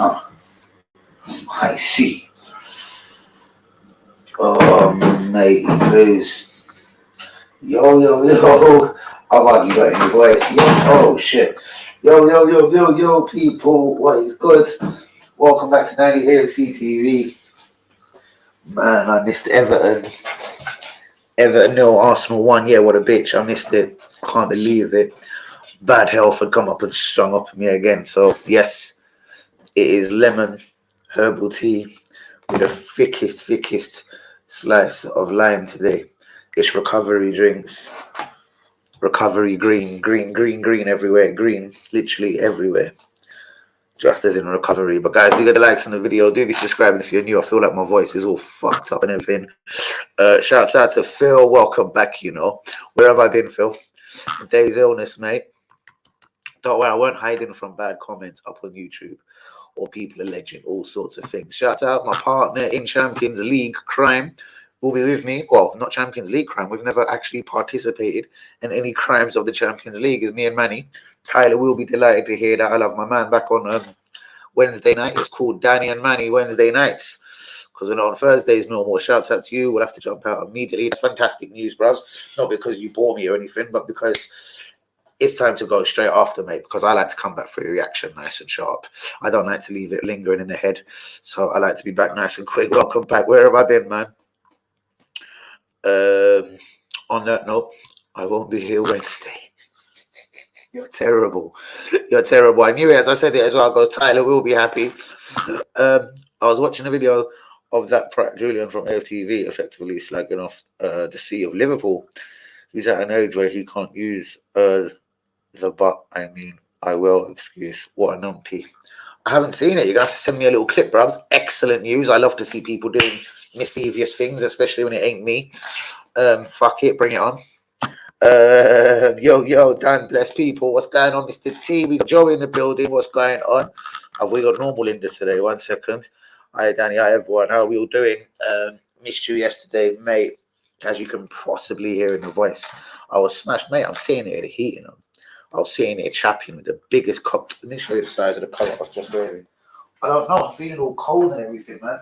I see. Mate, please. Yo. How about you got any voice? Yo, oh shit. Yo, people. What is good? Welcome back to 90 AFC TV. Man, I missed Everton. Everton nil, Arsenal 1. Yeah, what a bitch. I missed it. Can't believe it. Bad health had come up and strung up me again. So, yes, it is lemon herbal tea with the thickest slice of lime today. It's recovery drinks. Recovery green everywhere. Green, literally everywhere. Just as in recovery. But guys, do get the likes on the video. Do be subscribing if you're new. I feel like my voice is all fucked up and everything. Shouts out to Phil. Welcome back, you know. Where have I been, Phil? Today's illness, mate. Don't worry, I weren't hiding from bad comments up on YouTube or people alleging all sorts of things. Shout out my partner in Champions League crime will be with me. Well, not Champions League crime. We've never actually participated in any crimes of the Champions League. It's me and Manny. Tyler will be delighted to hear that. I'll have my man back on Wednesday night. It's called Danny and Manny Wednesday nights. Because on Thursdays, no more. Shouts out to you. We'll have to jump out immediately. That's fantastic news, bros. Not because you bore me or anything, but because it's time to go straight after, mate, because I like to come back for a reaction nice and sharp. I don't like to leave it lingering in the head. So I like to be back nice and quick. Welcome back. Where have I been, man? On that note, I won't be here Wednesday. You're terrible. You're terrible. I knew it as I said it as well. I go, Tyler will be happy. I was watching a video of that Julian from AFTV effectively slagging off the sea of Liverpool. He's at an age where he can't use the but. I mean, I will excuse. What a numpty. I haven't seen it. You're going to have to send me a little clip, bruvs. Excellent news. I love to see people doing mischievous things, especially when it ain't me. Fuck it. Bring it on. Yo, Dan, bless people. What's going on, Mr. T? We got Joe in the building. What's going on? Have we got normal in there today? 1 second. Hi, Danny. Hi, everyone. How are we all doing? Missed you yesterday, mate. As you can possibly hear in the voice, I was smashed, mate. I'm seeing it at the heating on. I was seeing it chapping with the biggest cup. Let me show you the size of the coat I was just wearing. I don't know. I'm feeling all cold and everything, man.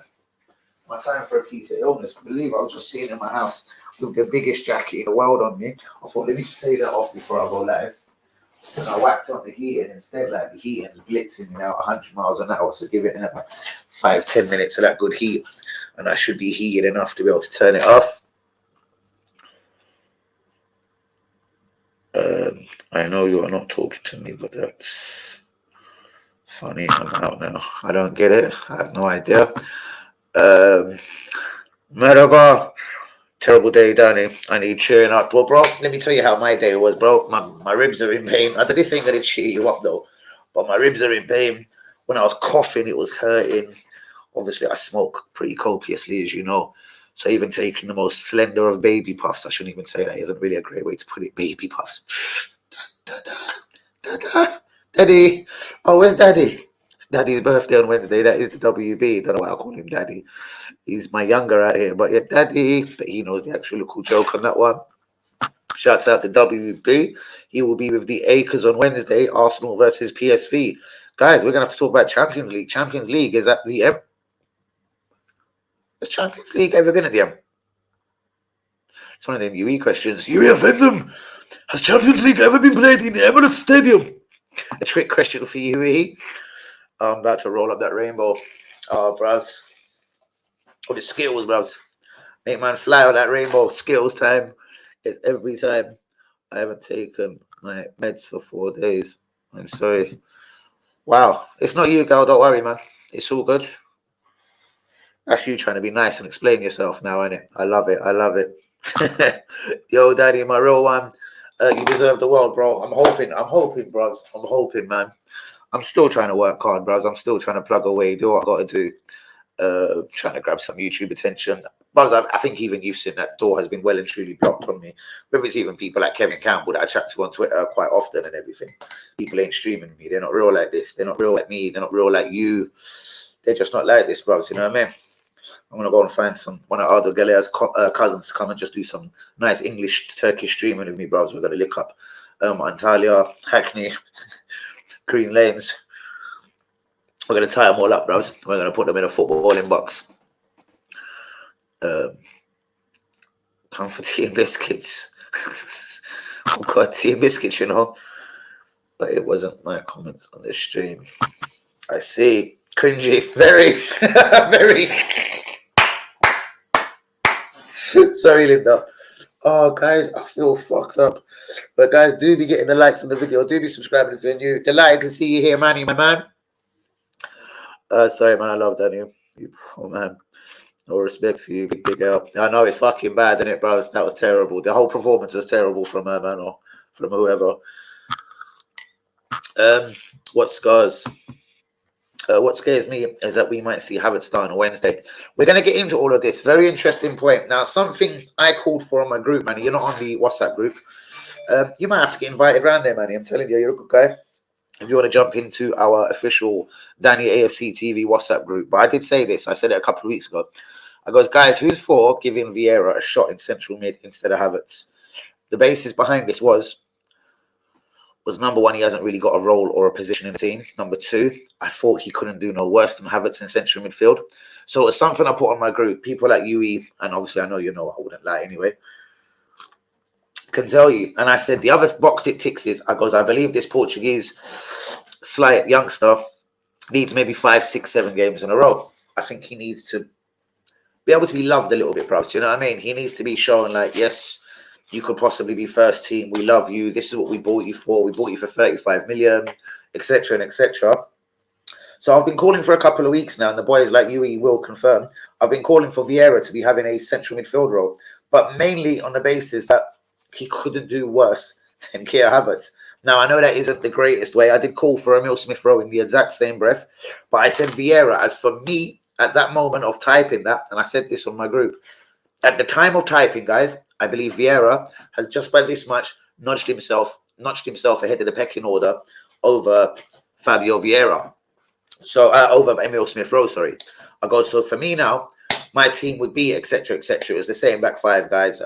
My time for a piece of illness. Believe I was just sitting in my house with the biggest jacket in the world on me. I thought, let me take that off before I go live. And I whacked on the heating instead, like the heating is blitzing me now 100 miles an hour. So give it another 5-10 minutes of that good heat, and I should be heated enough to be able to turn it off. I know you are not talking to me, but that's funny. I'm out now. I don't get it. I have no idea. Merhaba. Terrible day, Danny. I need cheering up. Well, bro, let me tell you how my day was, bro. My ribs are in pain. I didn't think I'd cheer you up, though. But my ribs are in pain. When I was coughing, it was hurting. Obviously, I smoke pretty copiously, as you know. So even taking the most slender of baby puffs, I shouldn't even say that. Isn't really a great way to put it. Baby puffs. Daddy. Oh, where's Daddy? It's Daddy's birthday on Wednesday. That is the WB. Don't know why I call him Daddy. He's my younger out here. But yeah, Daddy. But he knows the actual cool joke on that one. Shouts out to WB. He will be with the Acres on Wednesday. Arsenal versus PSV. Guys, we're going to have to talk about Champions League. Champions League is at the M. Has Champions League ever been at the M? It's one of them UE questions. UE offend them. Has Champions League ever been played in the Emirates Stadium? A trick question for UE. I'm about to roll up that rainbow. Oh, bros. Oh, the skills, bros. Make man fly on that rainbow. Skills time. It's every time. I haven't taken my meds for 4 days. I'm sorry. Wow. It's not you, girl. Don't worry, man. It's all good. That's you trying to be nice and explain yourself now, isn't it? I love it. I love it. Yo, Daddy, my real one. You deserve the world, bro. I'm hoping, bros. I'm hoping, man. I'm still trying to work hard, bros. I'm still trying to plug away, do what I got to do. Trying to grab some YouTube attention. Bros, I think even you've seen that door has been well and truly blocked on me. Whether it's even people like Kevin Campbell that I chat to on Twitter quite often and everything. People ain't streaming me. They're not real like this. They're not real like me. They're not real like you. They're just not like this, bros. You know what I mean? I'm going to go and find one of Ardo Galea's cousins to come and just do some nice English Turkish streaming with me, bros. We're going to lick up Antalya, Hackney, Green Lanes. We're going to tie them all up, bros. We're going to put them in a footballing box. Come for tea and biscuits. I've got tea and biscuits, you know. But it wasn't my comments on the stream. I see. Cringy. Very. Very. Sorry, Linda. Oh, guys, I feel fucked up. But, guys, do be getting the likes on the video. Do be subscribing if you're new. Delighted to see you here, Manny, my man. Sorry, man. I love Daniel. Oh, man. No respect for you, big girl. I know it's fucking bad, isn't it, bro? That was terrible. The whole performance was terrible from her, man, or from whoever. What scars? What scares me is that we might see Havertz start on Wednesday. We're going to get into all of this. Very interesting point. Now, something I called for on my group, man. You're not on the WhatsApp group. You might have to get invited around there, man. I'm telling you, you're a good guy. If you want to jump into our official Danny AFC TV WhatsApp group. But I did say this. I said it a couple of weeks ago. I goes, guys, who's for giving Vieira a shot in central mid instead of Havertz? The basis behind this was number one, he hasn't really got a role or a position in the team. Number two, I thought he couldn't do no worse than Havertz in central midfield. So it's something I put on my group. People like Yui, and obviously I know you know I wouldn't lie anyway, can tell you. And I said the other box it ticks is, I believe this Portuguese slight youngster needs maybe 5, 6, 7 games in a row. I think he needs to be able to be loved a little bit, bro. Do you know what I mean? He needs to be shown like, yes, you could possibly be first team. We love you. This is what we bought you for. We bought you for 35 million, etc. and etc. So I've been calling for a couple of weeks now, and the boys like you will confirm. I've been calling for Vieira to be having a central midfield role, but mainly on the basis that he couldn't do worse than Keir Havertz. Now, I know that isn't the greatest way. I did call for Emil Smith-Rowe in the exact same breath, but I said Vieira, as for me, at that moment of typing that, and I said this on my group, at the time of typing, guys, I believe Vieira has just by this much nudged himself ahead of the pecking order over Fabio Vieira. So over Emil Smith-Rowe, sorry. So for me now, my team would be etc. etc. It was the same back five, guys.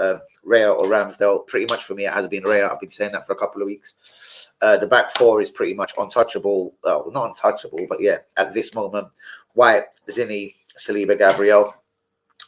Raya or Ramsdale. Pretty much for me, it has been Raya. I've been saying that for a couple of weeks. The back four is pretty much untouchable. Well, not untouchable, but yeah, at this moment, White, Zinni, Saliba, Gabriel.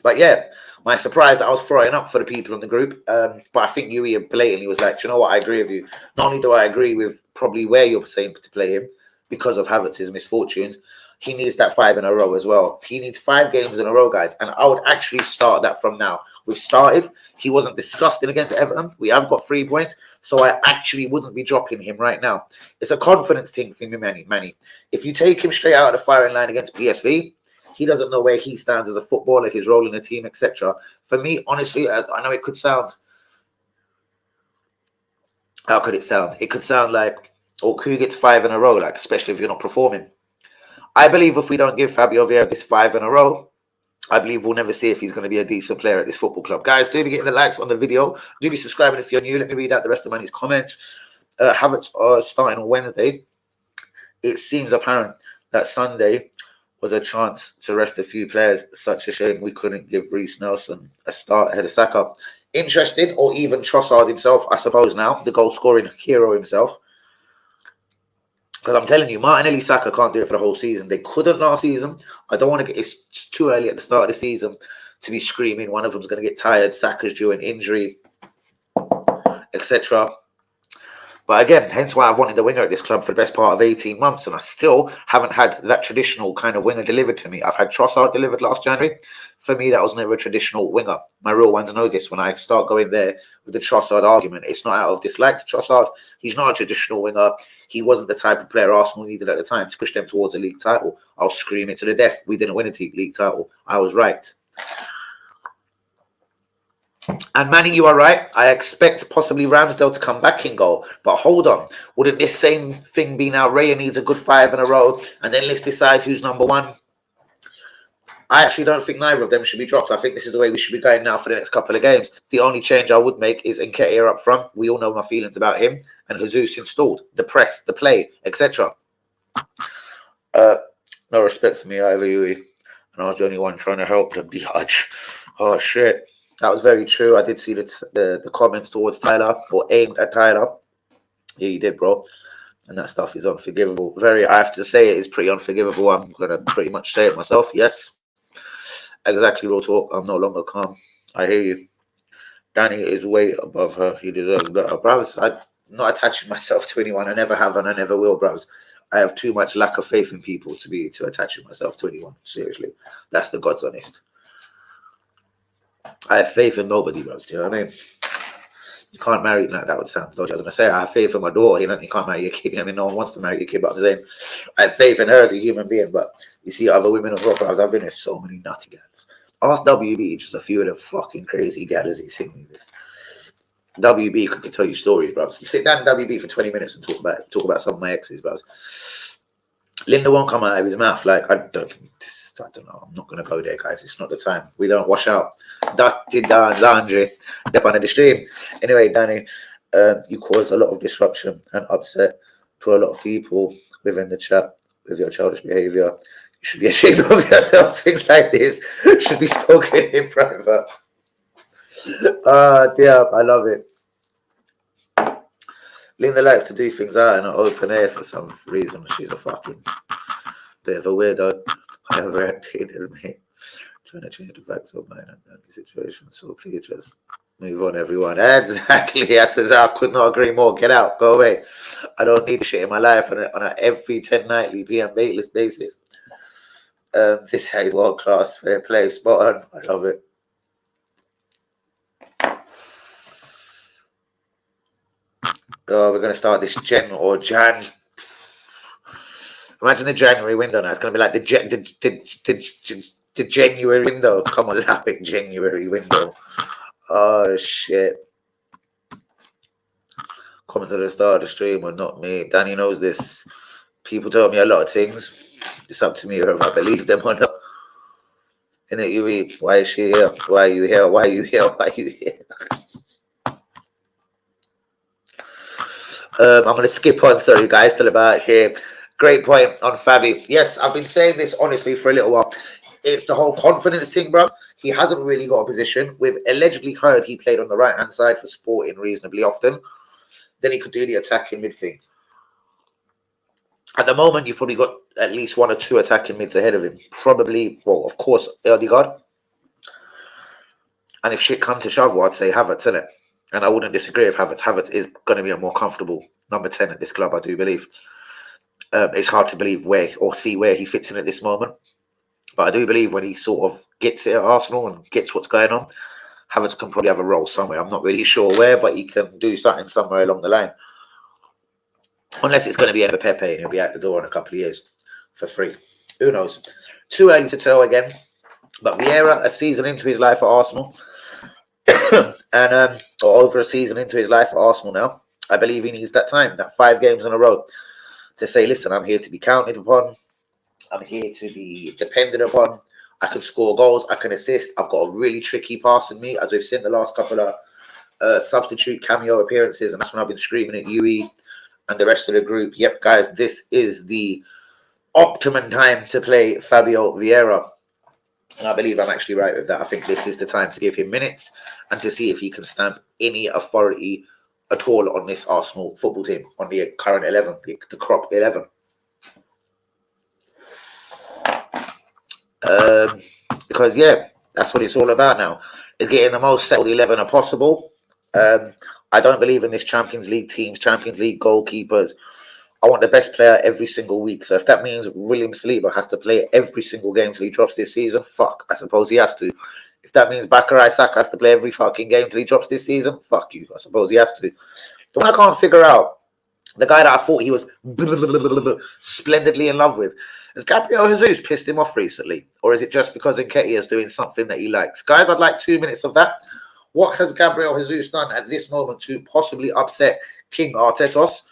But yeah, my surprise that I was throwing up for the people in the group. But I think Yui blatantly was like, you know what, I agree with you. Not only do I agree with probably where you're saying to play him because of Havertz's misfortunes, he needs that 5 in a row as well. He needs 5 games in a row, guys. And I would actually start that from now. We've started. He wasn't disgusting against Everton. We have got 3 points. So I actually wouldn't be dropping him right now. It's a confidence thing for me, Manny. If you take him straight out of the firing line against PSV, he doesn't know where he stands as a footballer, his role in the team, etc. For me, honestly, I know it could sound... How could it sound? It could sound like, oh, who gets 5 in a row, like, especially if you're not performing. I believe if we don't give Fabio Vieira this 5 in a row, I believe we'll never see if he's going to be a decent player at this football club. Guys, do be getting the likes on the video. Do be subscribing if you're new. Let me read out the rest of Manny's comments. Havertz are starting on Wednesday. It seems apparent that Sunday was a chance to rest a few players. Such a shame we couldn't give Reece Nelson a start ahead of Saka. Interesting, or even Trossard himself, I suppose now, the goal-scoring hero himself. Because I'm telling you, Martinelli, Saka can't do it for the whole season. They couldn't last season. I don't want to get... It's too early at the start of the season to be screaming one of them's going to get tired. Saka's due an injury, etc. But again, hence why I've wanted a winger at this club for the best part of 18 months. And I still haven't had that traditional kind of winger delivered to me. I've had Trossard delivered last January. For me, that was never a traditional winger. My real ones know this. When I start going there with the Trossard argument, it's not out of dislike to Trossard. He's not a traditional winger. He wasn't the type of player Arsenal needed at the time to push them towards a league title. I'll scream it to the death. We didn't win a league title. I was right. And Manny, you are right. I expect possibly Ramsdale to come back in goal. But hold on. Wouldn't this same thing be now Raya needs a good 5 in a row and then let's decide who's number 1? I actually don't think neither of them should be dropped. I think this is the way we should be going now for the next couple of games. The only change I would make is Nketiah up front. We all know my feelings about him. And Jesus installed. The press, the play, etc. No respect to me either, Yui. And I was the only one trying to help them. Biatch. Oh, shit. That was very true. I did see the comments towards Tyler, or aimed at Tyler. Yeah, you did, bro. and that stuff is unforgivable. I have to say it is pretty unforgivable. I'm gonna pretty much say it myself. Yes, exactly, real talk. I'm no longer calm. I hear you. Danny is way above her. He deserves better. Bros, I'm not attaching myself to anyone. I never have and I never will, bros. I have too much lack of faith in people to attaching myself to anyone. Seriously. That's the God's honest. I have faith in nobody, bros. Do you know what I mean? You can't marry, like that would sound dodgy. I was gonna say I have faith in my daughter, you can't marry your kid. I mean, no one wants to marry your kid, but I'm saying I have faith in her as a human being. But you see other women as well, bros. I've been in so many nutty gals. Ask WB just a few of the fucking crazy gals he's seen me with. WB could tell you stories, bro. You sit down in WB for 20 minutes and talk about some of my exes, bro. Linda won't come out of his mouth. Like, I don't know. I'm not gonna go there, guys. It's not the time. We don't wash out dirty laundry up on the stream. Anyway, Danny, you caused a lot of disruption and upset to a lot of people within the chat with your childish behavior. You should be ashamed of yourselves. Things like this should be spoken in private. Dear, I love it. Linda likes to do things out in an open air for some reason. She's a fucking bit of a weirdo. However, I hated me trying to change the facts of mine and the situation. So please just move on, everyone. Exactly. I says I could not agree more. Get out. Go away. I don't need shit in my life on a every 10 nightly PM basis. This is world class. Fair play. Spot on. I love it. Oh, we're going to start this Jan. Imagine the January window now. It's going to be like the January window. Come on, laughing January window. Oh, shit. Coming to the start of the stream, but not me. Danny knows this. People tell me a lot of things. It's up to me whether I believe them or not. And then you read, why is she here? Why are you here? Why are you here? Why are you here? I'm going to skip on, sorry guys, till about here. Great point on Fabi. Yes, I've been saying this honestly for a little while. It's the whole confidence thing, bro. He hasn't really got a position. We've allegedly heard he played on the right-hand side for Sporting reasonably often. Then he could do the attacking mid thing. At the moment, you've probably got at least one or two attacking mids ahead of him. Probably, well, of course, Erdegaard. And if shit come to shove, I'd say Havertz, innit? And I wouldn't disagree if Havertz. Havertz is going to be a more comfortable number 10 at this club, I do believe. It's hard to believe see where he fits in at this moment. But I do believe when he sort of gets it at Arsenal and gets what's going on, Havertz can probably have a role somewhere. I'm not really sure where, but he can do something somewhere along the line. Unless it's going to be Ever Pepe and he'll be out the door in a couple of years for free. Who knows? Too early to tell again. But Vieira, a season into his life at Arsenal, and or over a season into his life at Arsenal now, I believe he needs that time, that 5 games in a row, to say, listen, I'm here to be counted upon. I'm here to be depended upon. I can score goals. I can assist. I've got a really tricky pass in me, as we've seen the last couple of substitute cameo appearances, and that's when I've been screaming at UE and the rest of the group. Yep, guys, this is the optimum time to play Fabio Vieira. And I believe I'm actually right with that. I think this is the time to give him minutes and to see if he can stamp any authority at all on this Arsenal football team, on the current 11, the crop 11. Because, yeah, that's what it's all about now, is getting the most settled 11 possible. I don't believe in this Champions League teams, Champions League goalkeepers. I want the best player every single week. So if that means William Saliba has to play every single game till he drops this season, fuck, I suppose he has to. If that means Bakarai Saka has to play every fucking game till he drops this season, fuck you, I suppose he has to. The one I can't figure out, the guy that I thought he was splendidly in love with, has Gabriel Jesus pissed him off recently? Or is it just because Nketiah is doing something that he likes? Guys, I'd like 2 minutes of that. What has Gabriel Jesus done at this moment to possibly upset King Artetos?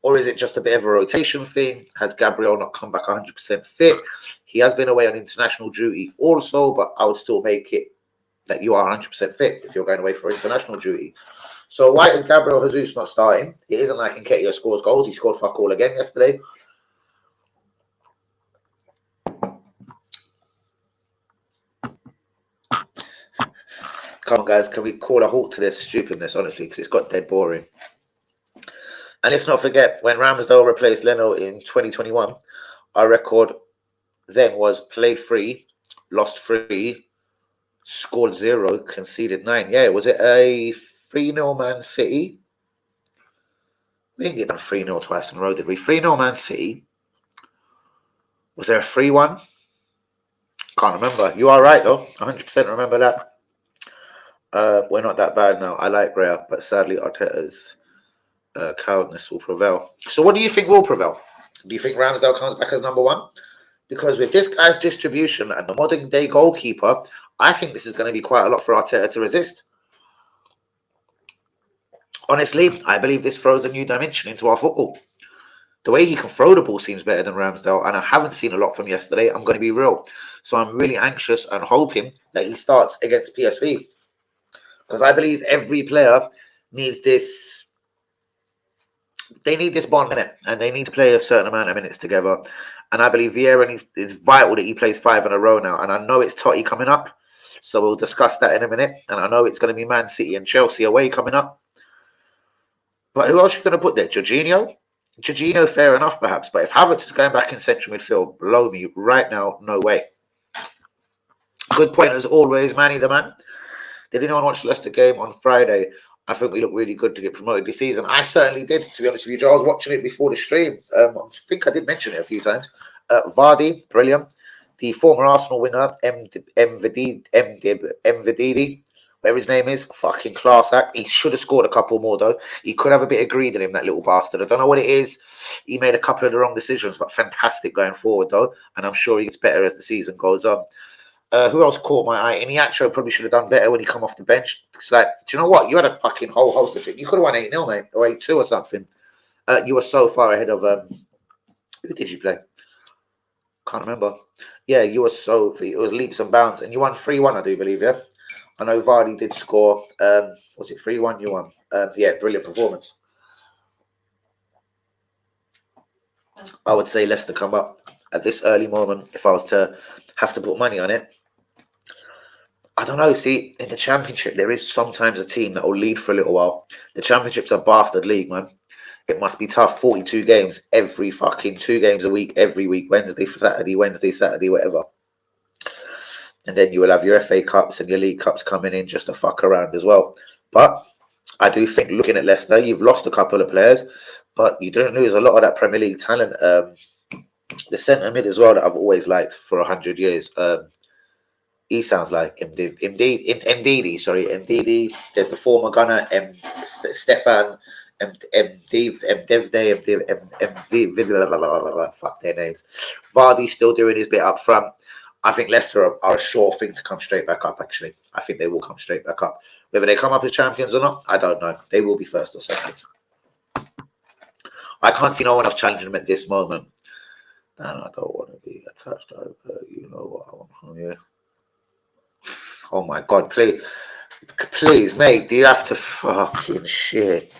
Or is it just a bit of a rotation thing? Has Gabriel not come back 100% fit? He has been away on international duty also, but I would still make it that you are 100% fit if you're going away for international duty. So why is Gabriel Jesus not starting? It isn't like Nketiah scores goals. He scored fuck all again yesterday. Come on, guys. Can we call a halt to this stupidness, honestly? Because it's got dead boring. And let's not forget, when Ramsdale replaced Leno in 2021, our record then was played 3, lost 3, scored 0, conceded 9. Yeah, was it a 3-0 Man City? We didn't get done 3-0 twice in a row, did we? 3-0 Man City. Was there a 3-1? Can't remember. You are right, though. 100% remember that. We're not that bad now. I like Rhea, but sadly Arteta's cowardness will prevail. So what do you think will prevail? Do you think Ramsdale comes back as number 1? Because with this guy's distribution and the modern day goalkeeper, I think this is going to be quite a lot for Arteta to resist. Honestly, I believe this throws a new dimension into our football. The way he can throw the ball seems better than Ramsdale, and I haven't seen a lot from yesterday. I'm going to be real. So I'm really anxious and hoping that he starts against PSV. Because I believe every player needs this. They need this bond in it, and they need to play a certain amount of minutes together. And I believe Vieira is vital that he plays 5 in a row now. And I know it's Totti coming up, so we'll discuss that in a minute. And I know it's going to be Man City and Chelsea away coming up. But who else are you going to put there? Jorginho? Jorginho, fair enough, perhaps. But if Havertz is going back in central midfield, blow me right now, no way. Good point as always, Manny the man. Did anyone watch the Leicester game on Friday? I think we look really good to get promoted this season. I certainly did, to be honest with you, Joe. I was watching it before the stream. I think I did mention it a few times. Vardy, brilliant. The former Arsenal winner, Mvididi, whatever his name is, fucking class act. He should have scored a couple more, though. He could have a bit of greed in him, that little bastard. I don't know what it is. He made a couple of the wrong decisions, but fantastic going forward, though. And I'm sure he gets better as the season goes on. Who else caught my eye? Iniacho probably should have done better when he come off the bench. It's like, do you know what? You had a fucking whole host of it. You could have won 8-0, mate, or 8-2 or something. You were so far ahead of... who did you play? Can't remember. Yeah, you were so... It was leaps and bounds. And you won 3-1, I do believe, yeah? I know Vardy did score. Was it 3-1 you won? Yeah, brilliant performance. I would say Leicester come up at this early moment if I was to have to put money on it. I don't know. See, in the Championship, there is sometimes a team that will lead for a little while. The Championship's a bastard league, man. It must be tough. 42 games every fucking 2 games a week, every week. Wednesday, Saturday, whatever. And then you will have your FA Cups and your League Cups coming in just to fuck around as well. But I do think, looking at Leicester, you've lost a couple of players, but you don't lose a lot of that Premier League talent. The centre mid as well that I've always liked for 100 years. He sounds like Ndidi. There's the former gunner, Stefan, fuck their names. Vardy's still doing his bit up front. I think Leicester are a sure thing to come straight back up, actually. I think they will come straight back up. Whether they come up as champions or not, I don't know. They will be first or second. I can't see no one else challenging them at this moment. And I don't want to be attached over. You know what I want from you. Oh my God, please, mate, do you have to fucking shit?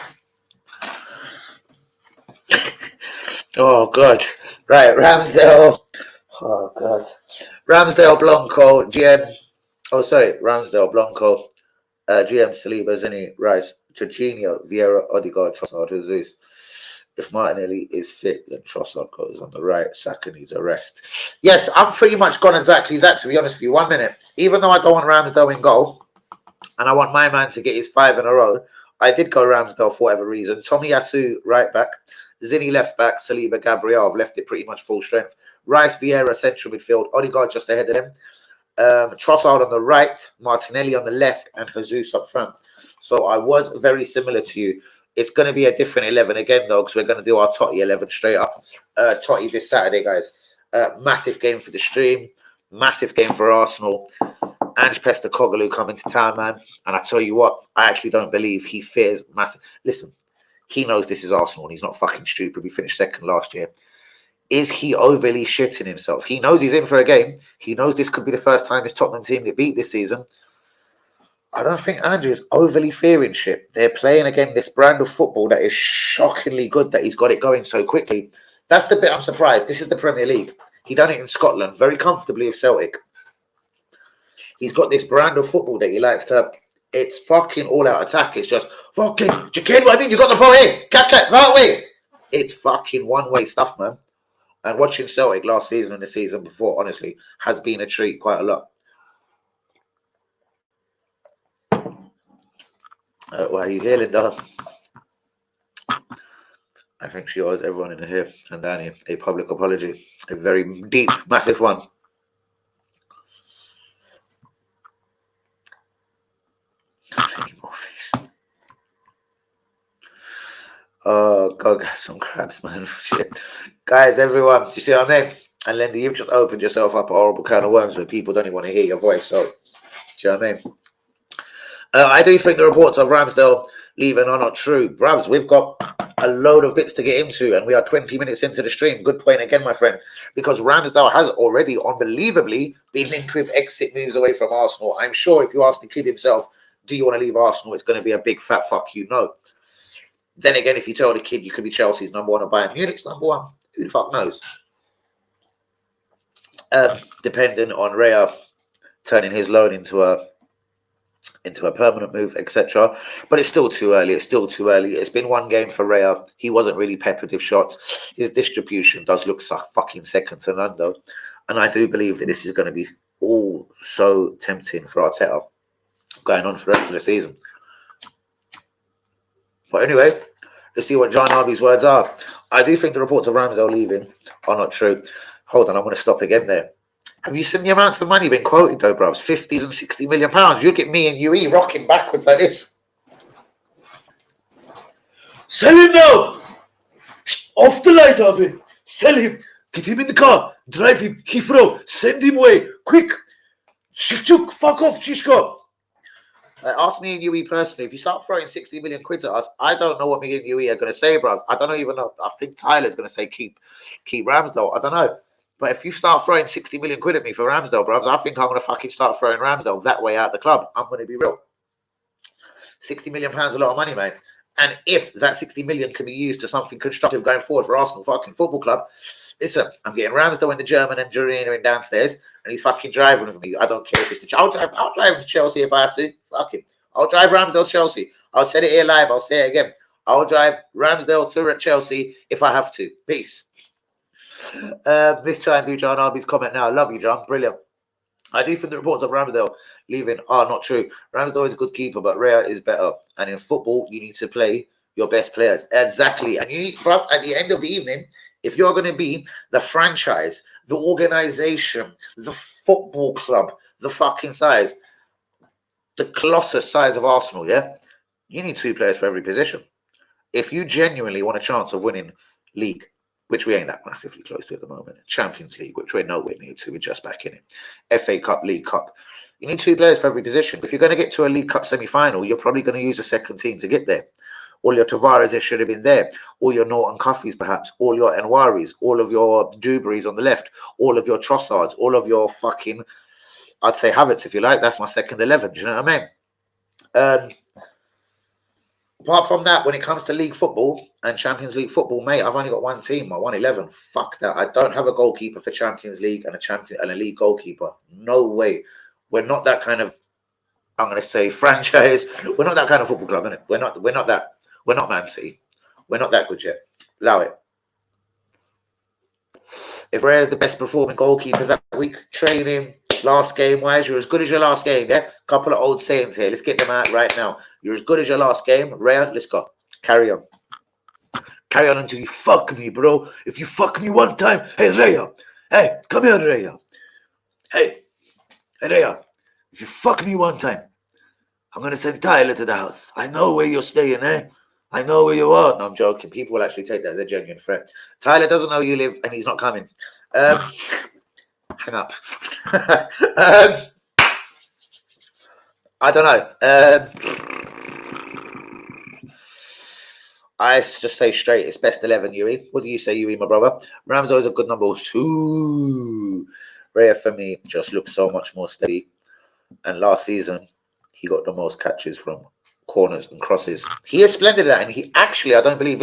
Oh God. Right, Ramsdale. Oh God. Ramsdale, Blanco, GM. Oh, sorry, Ramsdale, Blanco, GM, Saliba, Zinni, Rice, Jorginho, Vieira, Odegaard, Trossard, Jesus. If Martinelli is fit, then Trossard goes on the right. Saka needs a rest. Yes, I'm pretty much gone exactly that, to be honest with you. 1 minute. Even though I don't want Ramsdale in goal, and I want my man to get his 5 in a row, I did go Ramsdale for whatever reason. Tomiyasu, right back. Zinni, left back. Saliba, Gabriel. I've left it pretty much full strength. Rice, Vieira, central midfield. Odegaard just ahead of them. Trossard on the right. Martinelli on the left. And Jesus up front. So I was very similar to you. It's going to be a different 11 again, though, because we're going to do our Totti 11 straight up. Totti this Saturday, guys. Massive game for the stream. Massive game for Arsenal. Ange Postecoglou coming to town, man. And I tell you what, I actually don't believe he fears massive. Listen, he knows this is Arsenal and he's not fucking stupid. We finished second last year. Is he overly shitting himself? He knows he's in for a game. He knows this could be the first time his Tottenham team get beat this season. I don't think Andrew is overly fearing shit. They're playing again this brand of football that is shockingly good that he's got it going so quickly. That's the bit I'm surprised. This is the Premier League. He done it in Scotland very comfortably with Celtic. He's got this brand of football that he likes to It's fucking all-out attack. It's just fucking, Jaquin, what I mean? You got the ball here. Cat, that way. It's fucking one-way stuff, man. And watching Celtic last season and the season before, honestly, has been a treat quite a lot. Why are you here, Linda? I think she owes everyone in here and Danny a public apology. A very deep, massive one. Any more fish? Oh, go get some crabs, man. Shit. Guys, everyone, you see what I mean? And Linda, you've just opened yourself up a horrible can of worms where people don't even want to hear your voice. So, do you know what I mean? I do think the reports of Ramsdale leaving are not true. Bravs, we've got a load of bits to get into, and we are 20 minutes into the stream. Good point again, my friend, because Ramsdale has already unbelievably been linked with exit moves away from Arsenal. I'm sure if you ask the kid himself, do you want to leave Arsenal, it's going to be a big fat fuck you, no. Then again, if you tell the kid you could be Chelsea's number one or Bayern Munich's number one, who the fuck knows? Depending on Raya turning his loan into a permanent move, etc. But it's still too early. It's been one game for Raya. He wasn't really peppered with shots. His distribution does look fucking second to none, though. And I do believe that this is going to be all so tempting for Arteta going on for the rest of the season. But anyway, let's see what John Arby's words are. I do think the reports of Ramsdale leaving are not true. Hold on, I'm going to stop again there. Have you seen the amounts of money being quoted, though, bros? 50s and 60 million pounds. You look at me and UE rocking backwards like this. Sell him now! Off the light, Arby. Sell him. Get him in the car. Drive him. Heathrow. Send him away. Quick. Shikchuk. Fuck off, Shishko. Ask me and UE personally, if you start throwing 60 million quid at us, I don't know what me and UE are going to say, bros. I don't even know. I think Tyler's going to say keep Ramsdale. I don't know. But if you start throwing 60 million quid at me for Ramsdale, bros, I think I'm going to fucking start throwing Ramsdale that way out the club. I'm going to be real. 60 million pounds a lot of money, mate. And if that 60 million can be used to something constructive going forward for Arsenal fucking Football Club, listen, I'm getting Ramsdale in the German and Jurina in downstairs, and he's fucking driving with me. I don't care if it's I'll drive him to Chelsea if I have to. Fuck him. I'll drive Ramsdale to Chelsea. I'll say it here live. I'll say it again. I'll drive Ramsdale to Chelsea if I have to. Peace. Let's try and do John Arby's comment now. I love you, John. Brilliant. I do think the reports of Ramsdale leaving are not true. Ramsdale is a good keeper, but Raya is better. And in football, you need to play your best players. Exactly. And you need, perhaps at the end of the evening, if you're going to be the franchise, the organization, the football club, the fucking size, the colossus size of Arsenal, yeah, you need 2 players for every position. If you genuinely want a chance of winning league, which we ain't that massively close to at the moment, Champions League, which we're nowhere near to, we're just back in it, FA Cup, League Cup, you need 2 players for every position. If you're going to get to a League Cup semi-final, you're probably going to use a second team to get there. All your Tavares should have been there. All your Norton Cuffeys, perhaps. All your Enwaris. All of your Dewberrys on the left. All of your Trossards. All of your fucking, I'd say Havertz, if you like. That's my second 11. Do you know what I mean? Apart from that, when it comes to league football and Champions League football, mate, I've only got one team, my 111. Fuck that. I don't have a goalkeeper for Champions League and a league goalkeeper. No way. We're not that kind of, I'm going to say, franchise. We're not that kind of football club, innit? We're not that. We're not Man City. We're not that good yet. Allow it. If Raya's the best performing goalkeeper that week, training, last game wise, you're as good as your last game, yeah? Couple of old sayings here. Let's get them out right now. You're as good as your last game. Raya, let's go. Carry on. Carry on until you fuck me, bro. If you fuck me one time, hey, Raya. Hey, come here, Raya. Hey, Raya. If you fuck me one time, I'm going to send Tyler to the house. I know where you're staying, eh? I know where you are. No, I'm joking. People will actually take that as a genuine threat. Tyler doesn't know you live and he's not coming. Hang up. I don't know. I just say straight, it's best 11, Yui. What do you say, Yui, my brother? Ramsdale is a good number 2. Raya for me just looks so much more steady. And last season, he got the most catches from corners and crosses. He is splendid at that, and he actually, I don't believe,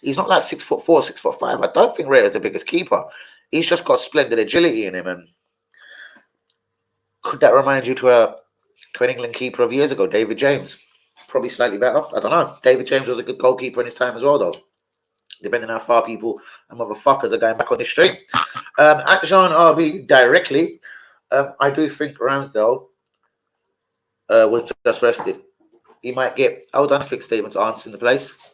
he's not like 6'4", 6'5". I don't think Raya is the biggest keeper. He's just got splendid agility in him. And could that remind you to to an England keeper of years ago, David James. Probably slightly better. I don't know. David James was a good goalkeeper in his time as well, though. Depending on how far people and motherfuckers are going back on the stream. At Jean RB directly, I do think Ramsdale was just rested. He might get hold on fixed statements answering the place.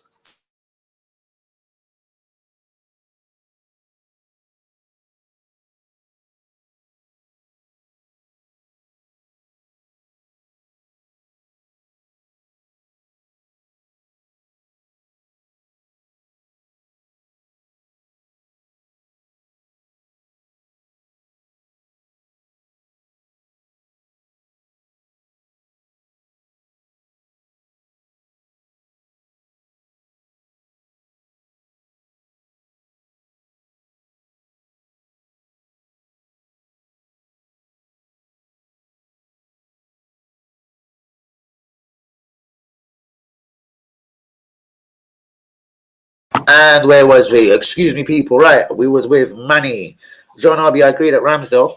And where was we? Excuse me, people. Right, we was with Manny. John RB, I agree that Ramsdale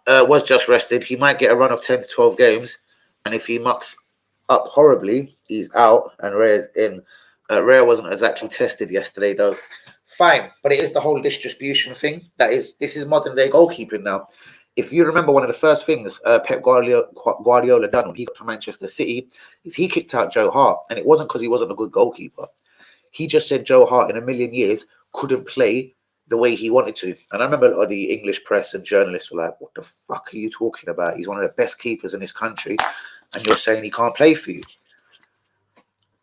was just rested. He might get a run of 10 to 12 games. And if he mucks up horribly, he's out and Rare's in. Rare wasn't exactly tested yesterday, though. Fine, but it is the whole distribution thing. This is modern day goalkeeping now. If you remember, one of the first things Pep Guardiola done when he got to Manchester City is he kicked out Joe Hart, and it wasn't because he wasn't a good goalkeeper. He just said Joe Hart in a million years couldn't play the way he wanted to. And I remember a lot of the English press and journalists were like, what the fuck are you talking about? He's one of the best keepers in this country, and you're saying he can't play for you.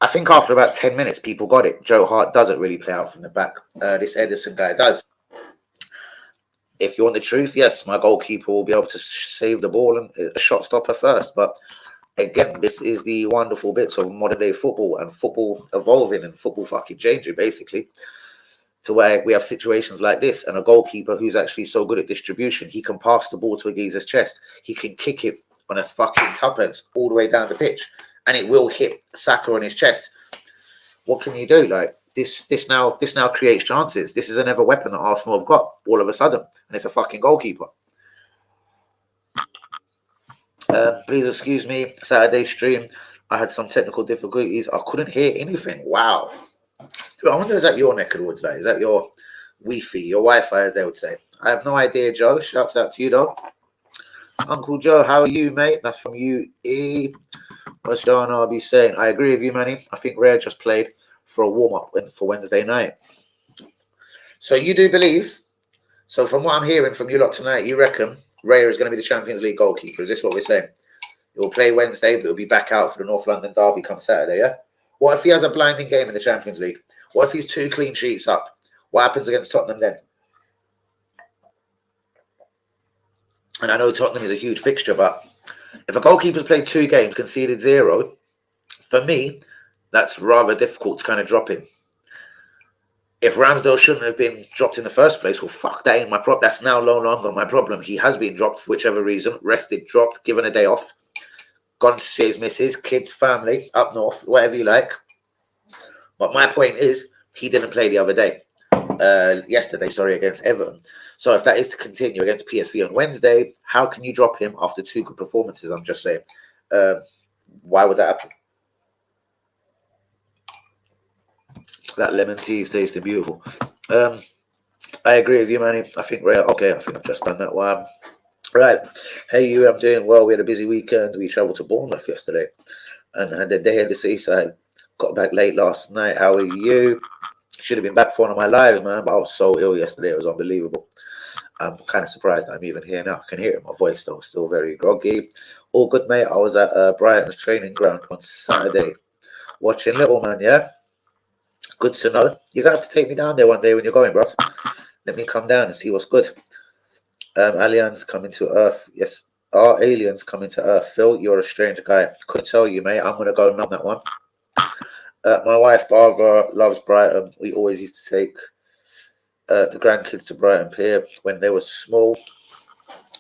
I think after about 10 minutes, people got it. Joe Hart doesn't really play out from the back. This Edison guy does. If you want the truth, yes, my goalkeeper will be able to save the ball and a shot stopper first. But again, this is the wonderful bits of modern day football and football evolving and football fucking changing, basically, to where we have situations like this and a goalkeeper who's actually so good at distribution, he can pass the ball to a geezer's chest. He can kick it on a fucking tuppence all the way down the pitch and it will hit Saka on his chest. What can you do? Like this now creates chances. This is another weapon that Arsenal have got all of a sudden, and it's a fucking goalkeeper. Please excuse me, Saturday stream. I had some technical difficulties. I couldn't hear anything. Wow. I wonder, is that your neck of the woods? Is that your Wi-Fi, your Wi-Fi, as they would say? I have no idea, Joe. Shouts out to you, though. Uncle Joe, how are you, mate? That's from you. What's John RB saying? I agree with you, Manny. I think Rare just played for a warm-up for Wednesday night. So you do believe? So from what I'm hearing from you lot tonight, you reckon Rare is going to be the Champions League goalkeeper? Is this what we're saying? He'll play Wednesday, but he'll be back out for the North London derby come Saturday, yeah? What if he has a blinding game in the Champions League? What if he's 2 clean sheets up? What happens against Tottenham then? And I know Tottenham is a huge fixture, but if a goalkeeper's played 2 games, conceded 0, for me, that's rather difficult to kind of drop him. If Ramsdale shouldn't have been dropped in the first place, well, fuck, that ain't my problem. That's now no longer my problem. He has been dropped for whichever reason, rested, dropped, given a day off, gone to see his missus, kids, family, up north, whatever you like. But my point is, he didn't play the other day. Yesterday, against Everton. So if that is to continue against PSV on Wednesday, how can you drop him after 2 good performances? I'm just saying. Why would that happen? That lemon tea is tasting beautiful. I agree with you, Manny. I think okay, I think I've just done that one. Right. Hey, you, I'm doing well. We had a busy weekend. We travelled to Bournemouth yesterday and had a day at the seaside. Got back late last night. How are you? Should have been back for one of my lives, man, but I was so ill yesterday. It was unbelievable. I'm kind of surprised I'm even here now. I can hear it in my voice, though. Still very groggy. All good, mate. I was at Brighton's training ground on Saturday watching Little Man, yeah? Good to know. You're going to have to take me down there one day when you're going, bros. Let me come down and see what's good. Aliens coming to Earth. Yes. Are aliens coming to Earth? Phil, you're a strange guy. Couldn't tell you, mate. I'm going to go numb that one. My wife, Barbara, loves Brighton. We always used to take the grandkids to Brighton Pier when they were small.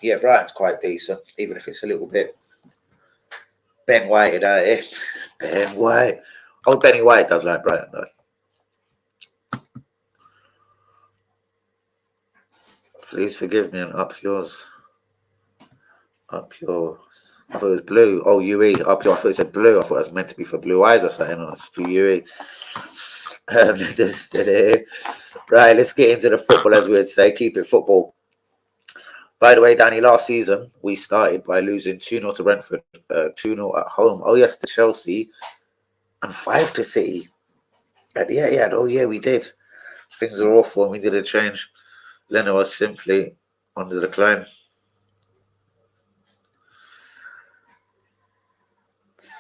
Yeah, Brighton's quite decent, even if it's a little bit Ben Whited out here. Ben White. Oh, Benny White does like Brighton, though. Please forgive me and up yours. Up yours. I thought it was blue. Oh, UE. I thought it said blue. I thought it was meant to be for blue eyes or something. It's for UE. Right, let's get into the football, as we would say. Keep it football. By the way, Danny, last season we started by losing 2-0 to Brentford, 2-0 at home. Oh, yes, to Chelsea, and 5 to City. Yeah. Oh, yeah, we did. Things are awful and we did a change. Leno was simply on the decline.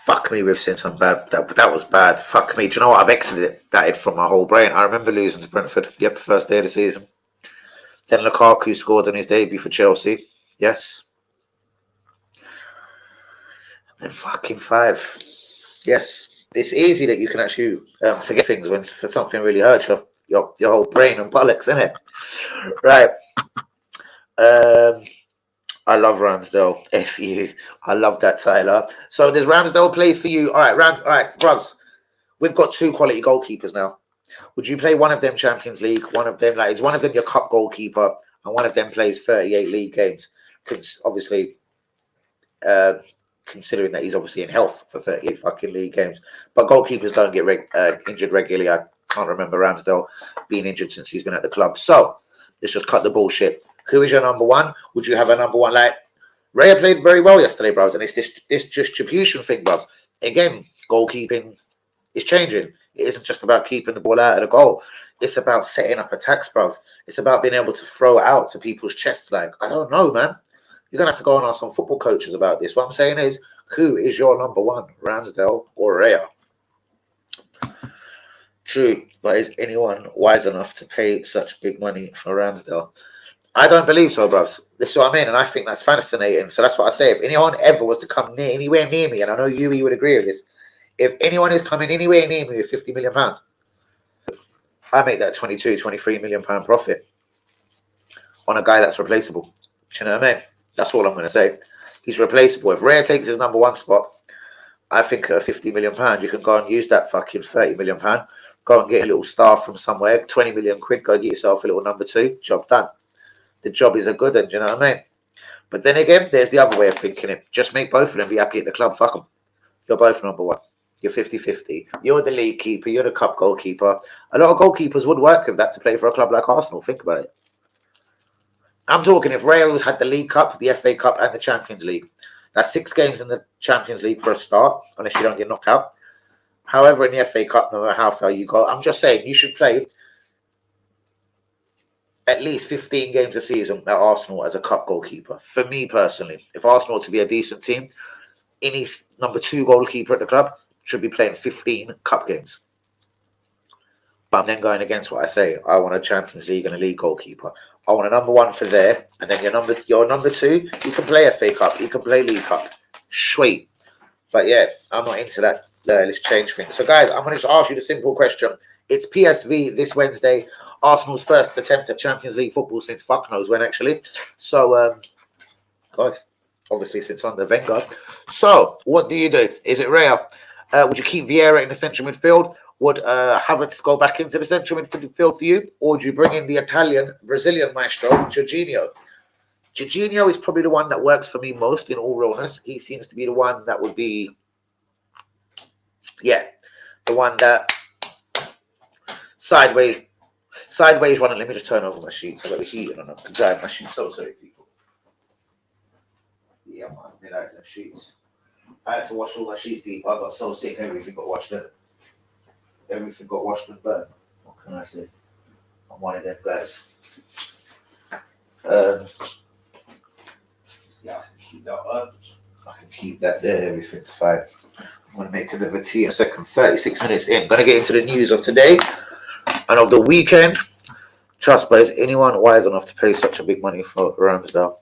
Fuck me, we've seen some bad. That was bad. Fuck me. Do you know what? I've exited that from my whole brain. I remember losing to Brentford. Yep, first day of the season. Then Lukaku scored on his debut for Chelsea. Yes. And fucking 5. Yes. It's easy that you can actually forget things when for something really hurts your whole brain and bollocks, isn't it? Right. I love Ramsdale. F you. I love that, Tyler. So does Ramsdale play for you? All right, bruvs. We've got 2 quality goalkeepers now. Would you play one of them Champions League? One of them, is one of them your cup goalkeeper, and one of them plays 38 league games? Obviously, considering that he's obviously in health for 38 fucking league games. But goalkeepers don't get injured regularly. I can't remember Ramsdale being injured since he's been at the club. So let's just cut the bullshit. Who is your number 1? Would you have a number 1? Like, Raya played very well yesterday, bros, and it's this distribution thing, bros. Again, goalkeeping is changing. It isn't just about keeping the ball out of the goal. It's about setting up attacks, bros. It's about being able to throw it out to people's chests. Like, I don't know, man. You're going to have to go and ask some football coaches about this. What I'm saying is, who is your number 1, Ramsdale or Raya? True, but is anyone wise enough to pay such big money for Ramsdale? I don't believe so, bros. This is what I mean, and I think that's fascinating. So that's what I say. If anyone ever was to come anywhere near me, and I know you would agree with this, if anyone is coming anywhere near me with £50 million, I make that 22, 23 million pound profit on a guy that's replaceable. Do you know what I mean? That's all I'm going to say. He's replaceable. If Raya takes his number 1 spot, I think at £50 million, you can go and use that fucking £30 million. Go and get a little star from somewhere, 20 million quid, go get yourself a little number 2, job done. The job is a good one, do you know what I mean? But then again, there's the other way of thinking it. Just make both of them be happy at the club. Fuck them. You're both number 1. You're 50-50. You're the league keeper. You're the cup goalkeeper. A lot of goalkeepers would work with that to play for a club like Arsenal. Think about it. I'm talking if Real had the League Cup, the FA Cup, and the Champions League. That's 6 games in the Champions League for a start, unless you don't get knocked out. However, in the FA Cup, no matter how far you go, I'm just saying you should play at least 15 games a season at Arsenal as a cup goalkeeper. For me personally, if Arsenal to be a decent team, any number 2 goalkeeper at the club should be playing 15 cup games. But I'm then going against what I say. I want a Champions League and a league goalkeeper. I want a number 1 for there, and then your number 2, you can play FA Cup, you can play League Cup. Sweet. But yeah, I'm not into that. Let's change things. So guys, I'm going to just ask you the simple question. It's PSV this Wednesday. Arsenal's first attempt at Champions League football since fuck knows when, actually. So, God, obviously since under Wenger. So, what do you do? Is it Raya? Would you keep Vieira in the central midfield? Would Havertz go back into the central midfield for you? Or would you bring in the Brazilian maestro, Jorginho? Jorginho is probably the one that works for me most, in all realness. He seems to be the one that would be, the one that sideways running. Let me just turn over my sheets. I've got the heat on. I can dry my sheets. So sorry, people. Yeah, man, they like the sheets. I had to wash all my sheets, people. I got so sick, everything got washed in. Everything got washed and burned. What can I say? I'm one of them guys. Yeah, I can keep that on. I can keep that there. Everything's fine. I'm going to make a bit of a tea in a second. 36 minutes in. I'm going to get into the news of today and of the weekend. Trust, but is anyone wise enough to pay such a big money for Ramsdale?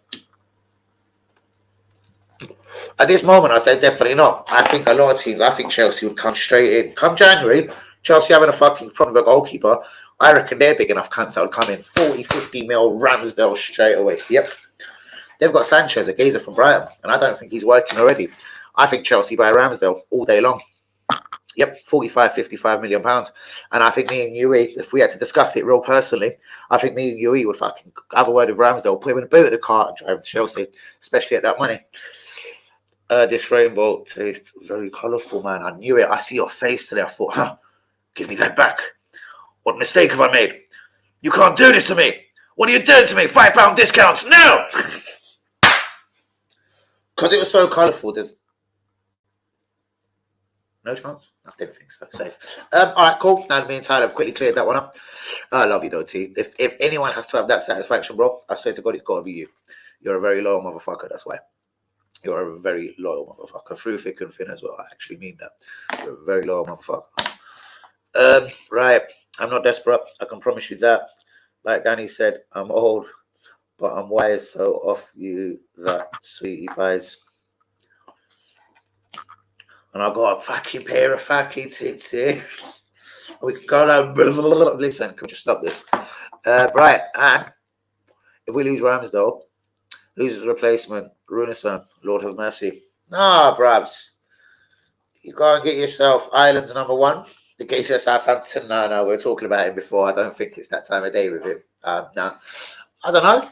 At this moment, I say definitely not. I think a lot of teams, I think Chelsea would come straight in. Come January, Chelsea having a fucking problem with a goalkeeper, I reckon they're big enough cunts that would come in 40, 50 mil Ramsdale straight away. Yep. They've got Sanchez, a geezer from Brighton, and I don't think he's working already. I think Chelsea buy Ramsdale all day long. Yep, 45, 55 million pounds. And I think me and Yui, if we had to discuss it real personally, I think me and Yui would fucking have a word with Ramsdale, put him in the boot of the car and drive to Chelsea, especially at that money. This rainbow tastes very colourful, man. I knew it. I see your face today. I thought, huh, give me that back. What mistake have I made? You can't do this to me. What are you doing to me? £5 discounts. No! Because it was so colourful, there's no chance? I didn't think so. Safe. All right, cool. Now me and Tyler have quickly cleared that one up. I love you though, T. If anyone has to have that satisfaction, bro, I swear to God, it's got to be you. You're a very loyal motherfucker. That's why. You're a very loyal motherfucker. Through thick and thin as well. I actually mean that. You're a very loyal motherfucker. Right. I'm not desperate. I can promise you that. Like Danny said, I'm old, but I'm wise. So off you that, sweetie pies. And I got a fucking pair of fucking tits here. We can go down. Listen, can we just stop this? Right. And if we lose Ramsdale, who's his replacement? Runason, Lord have mercy. Nah, bruvs. You go and get yourself Ireland's number one. The Gator of Southampton. No, we were talking about him before. I don't think it's that time of day with him. No. I don't know.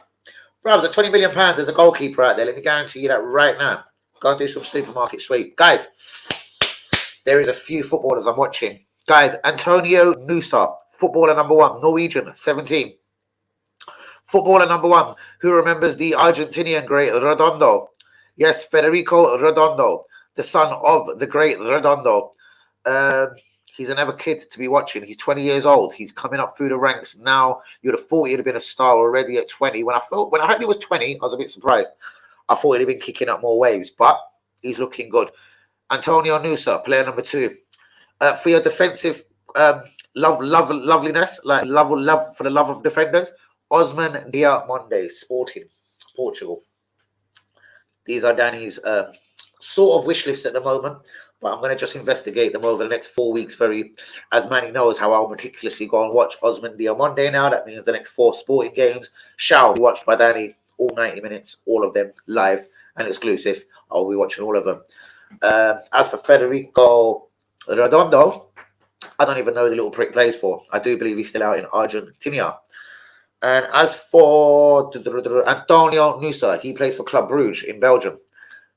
Bruvs, at £20 million, there's a goalkeeper out there. Let me guarantee you that right now. Go and do some supermarket sweep. Guys, there is a few footballers I'm watching. Guys, Antonio Nusa, footballer number one, Norwegian, 17. Footballer number one, who remembers the Argentinian great Redondo. Yes, Federico Redondo, the son of the great Redondo. He's another kid to be watching. He's 20 years old. He's coming up through the ranks now. You'd have thought he'd have been a star already at 20. When I heard he was 20, I was a bit surprised. I thought he'd have been kicking up more waves, but he's looking good. Antonio Nusa, player number two. For your defensive loveliness, like love for the love of defenders, Osman Diamonde, Sporting, Portugal. These are Danny's sort of wish lists at the moment, but I'm going to just investigate them over the next 4 weeks. As Manny knows how I'll meticulously go and watch Osman Diamonde now. That means the next 4 sporting games shall be watched by Danny, all 90 minutes, all of them live and exclusive. I'll be watching all of them. As for Federico Redondo, I don't even know who the little prick plays for. I do believe he's still out in Argentina. And as for Antonio Nusa, he plays for Club Brugge in Belgium.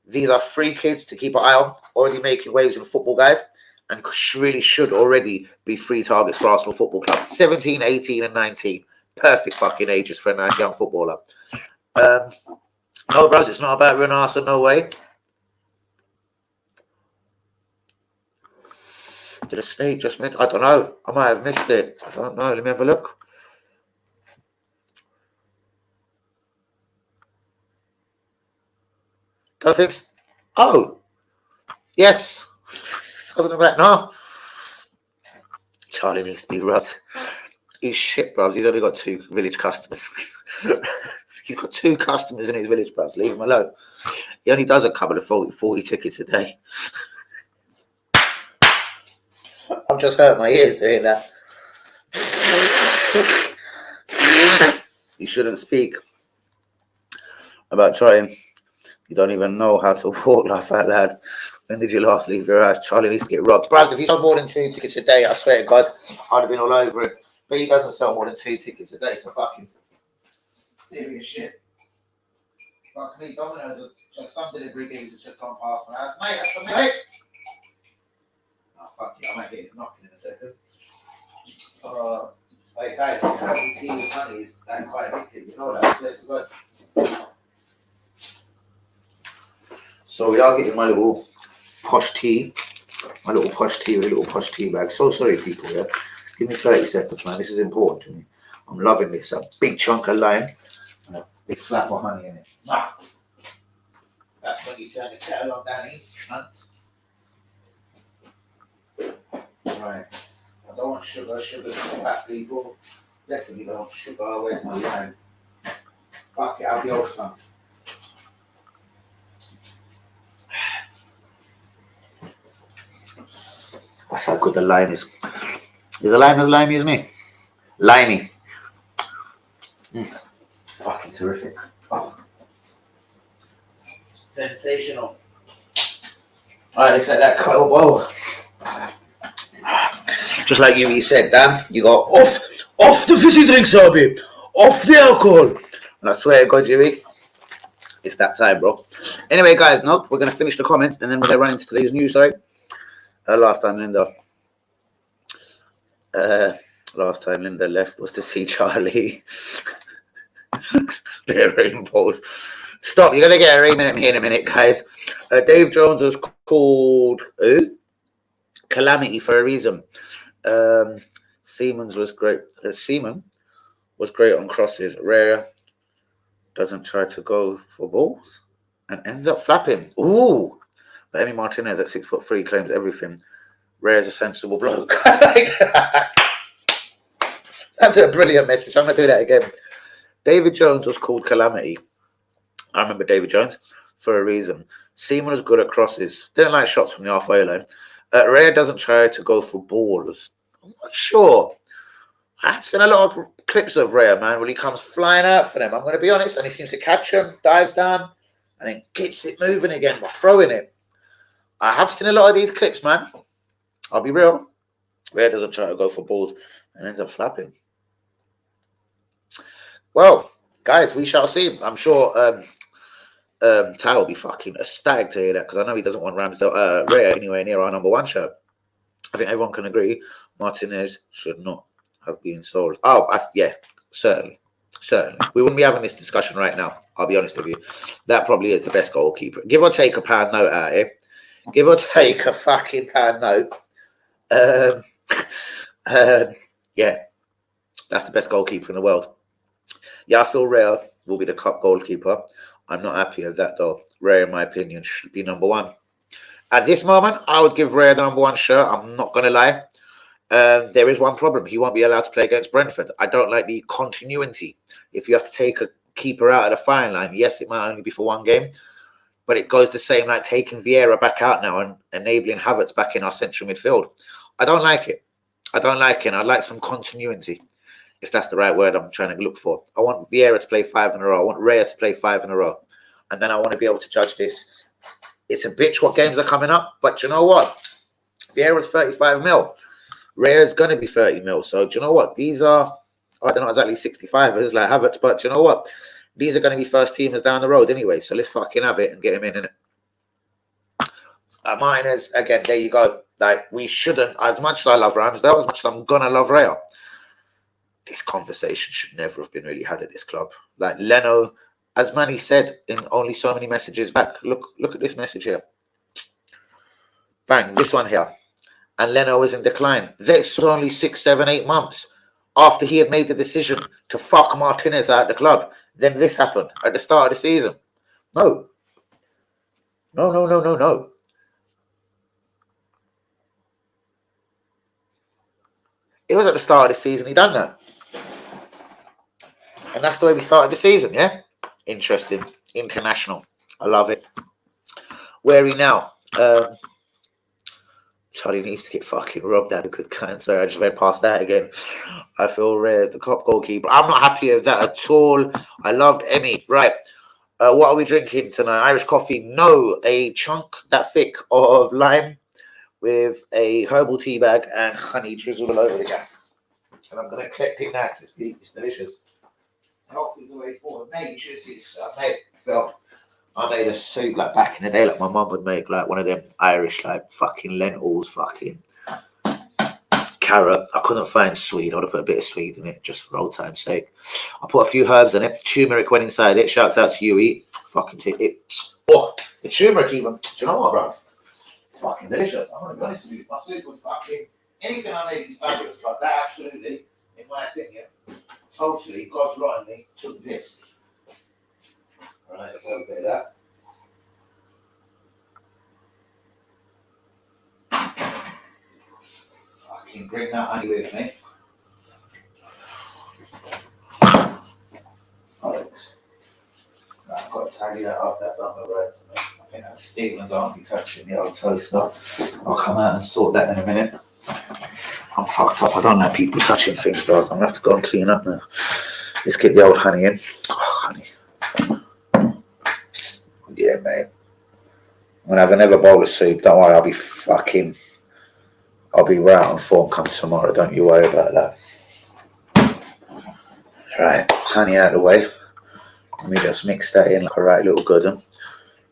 These are 3 kids to keep an eye on, already making waves in football, guys, and really should already be 3 targets for Arsenal Football Club. 17, 18, and 19. Perfect fucking ages for a nice young footballer. No, bros, it's not about Renasa, no way. Did a snake just mention? I don't know. I might have missed it. I don't know. Let me have a look. Don't think so. Oh, yes. Something like that. No. Charlie needs to be rubbed. He's shit, bros. He's only got 2 village customers. He's got 2 customers in his village, bros. Leave him alone. He only does a couple of 40 tickets a day. I've just hurt my ears doing that. You shouldn't speak about trying. You don't even know how to walk, laugh out loud. When did you last leave your house? Charlie needs to get robbed. Bros, if he sold more than 2 tickets a day, I swear to God, I'd have been all over it. But he doesn't sell more than 2 tickets a day, so fucking serious shit. Fuck me, Domino's, just some delivery games have just gone past my house. Mate, that's for me, mate. Oh, fuck you, I might get him knocking in a second. Hey guys, this having tea with money is quite addictive, you know that, I swear to God. So we are getting my little posh tea with a little posh tea bag. So sorry, people, yeah. Give me 30 seconds, man. This is important to me. I'm loving this. A big chunk of lime and a big slap of honey in it. That's when you turn the kettle on, Danny. Right. I don't want sugar. Sugar's for fat people. Definitely don't want sugar. Where's my lime? Fuck it, have the old stuff. That's how good the lime is. Is the lime as limey as me? Limey. Fucking terrific. Oh. Sensational. Alright, let's let that coil boil. Just like you said, Dan, you go off the fizzy drinks, Abby. Off the alcohol. And I swear to God, Jimmy, It's that time, bro. Anyway, guys, no, we're going to finish the comments and then we're going to run into today's news. Sorry. Last time Linda left was to see Charlie. Their rainbows. Stop, you're going to get a rain at me in a minute, guys. Dave Jones was called Calamity for a reason. Seaman was great on crosses. Rare doesn't try to go for balls and ends up flapping. Ooh. But Emi Martinez at 6'3" claims everything. Rare's a sensible bloke. That's a brilliant message. I'm going to do that again. David Jones was called Calamity. I remember David Jones for a reason. Seaman was good at crosses. Didn't like shots from the halfway line. Rare doesn't try to go for balls. I'm not sure. I've seen a lot of clips of Rare, man, when he comes flying out for them. I'm going to be honest, and he seems to catch them, dives down, and then gets it moving again by throwing it. I have seen a lot of these clips, man. I'll be real. Rare doesn't try to go for balls and ends up flapping. Well, guys, we shall see. I'm sure Ty will be fucking ecstatic to hear that because I know he doesn't want Ramsdale Rare anywhere near our number 1 shirt. I think everyone can agree Martinez should not have been sold. Oh, yeah, certainly. We wouldn't be having this discussion right now. I'll be honest with you. That probably is the best goalkeeper. Give or take a pound note out here. Give or take a fucking pound note. Yeah, that's the best goalkeeper in the world. Yeah, I feel Rare will be the cup goalkeeper. I'm not happy with that, though. Rare, in my opinion, should be number 1. At this moment, I would give Rare the number 1 shirt. I'm not going to lie. There is one problem. He won't be allowed to play against Brentford. I don't like the continuity. If you have to take a keeper out of the firing line, yes, it might only be for 1 game, but it goes the same like taking Vieira back out now and enabling Havertz back in our central midfield. I don't like it. I'd like some continuity, if that's the right word I'm trying to look for. I want Vieira to play 5 in a row. I want Raya to play 5 in a row. And then I want to be able to judge this. It's a bitch what games are coming up, but you know what? Vieira's 35 mil. Raya's going to be 30 mil. So do you know what? These are, they're not exactly 65ers like Havertz, but you know what? These are going to be first teamers down the road anyway. So let's fucking have it and get him in it. Miners, again, there you go. Like, we shouldn't, as much as I love Ramsdale, as much as I'm going to love Raya, this conversation should never have been really had at this club. Like Leno, as Manny said in only so many messages back, look at this message here. Bang, this one here. And Leno was in decline. This was only 6, 7, 8 months after he had made the decision to fuck Martinez out of the club. Then this happened at the start of the season. No. It was at the start of the season he done that. And that's the way we started the season, yeah? Interesting. International. I love it. Where are we now? Charlie needs to get fucking rubbed out of good cancer. I just went past that again. I feel Rare as the top goalkeeper. I'm not happy with that at all. I loved Emi. Right. What are we drinking tonight? Irish coffee. No. A chunk that thick of lime with a herbal tea bag and honey drizzled all over the gap. And I'm going to collect it now because it's delicious. Health is the way forward. Mate, I made a soup like back in the day, like my mum would make, like one of them Irish, like fucking lentils, fucking carrot. I couldn't find Swede. I would have put a bit of Swede in it just for old time's sake. I put a few herbs in it. Turmeric went inside it. Shouts out to you, eat. Fucking take it. Oh, the turmeric even. Do you know what, bro? It's fucking delicious. I'm going to be honest with you. My soup was fucking, anything I made is fabulous. Like that, absolutely, in my opinion. Totally, God's right in me, took this. Right, let's have a bit of that. Fucking bring that honey with me. Alex. Right, I've got to tidy that up, that don't look right to me. I think that's Stephen's auntie touching the old toaster. I'll come out and sort that in a minute. I'm fucked up. I don't like people touching things, guys. I'm going to have to go and clean up now. Let's get the old honey in. Oh, honey. Yeah, mate. I'm going to have another bowl of soup. Don't worry, I'll be right on form come tomorrow. Don't you worry about that. Right, honey out of the way. Let me just mix that in like a right little good one.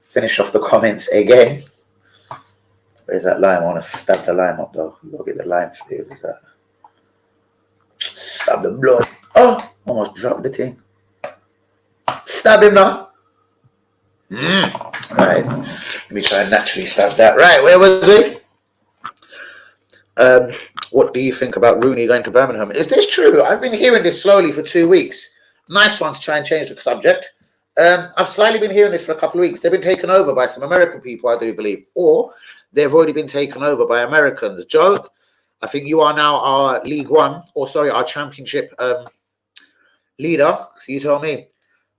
Finish off the comments again. Where's that lime? I want to stab the lime up though. You gotta get the lime flavour. That. Stab the blood. Oh, almost dropped the thing. Stab him now. Right. Let me try and naturally stab that. Right, where was we? What do you think about Rooney going to Birmingham? Is this true? I've been hearing this slowly for 2 weeks. Nice one to try and change the subject. I've slightly been hearing this for a couple of weeks. They've been taken over by some American people, I do believe, or they've already been taken over by Americans. Joe, I think you are now our League One, our Championship leader. So you tell me.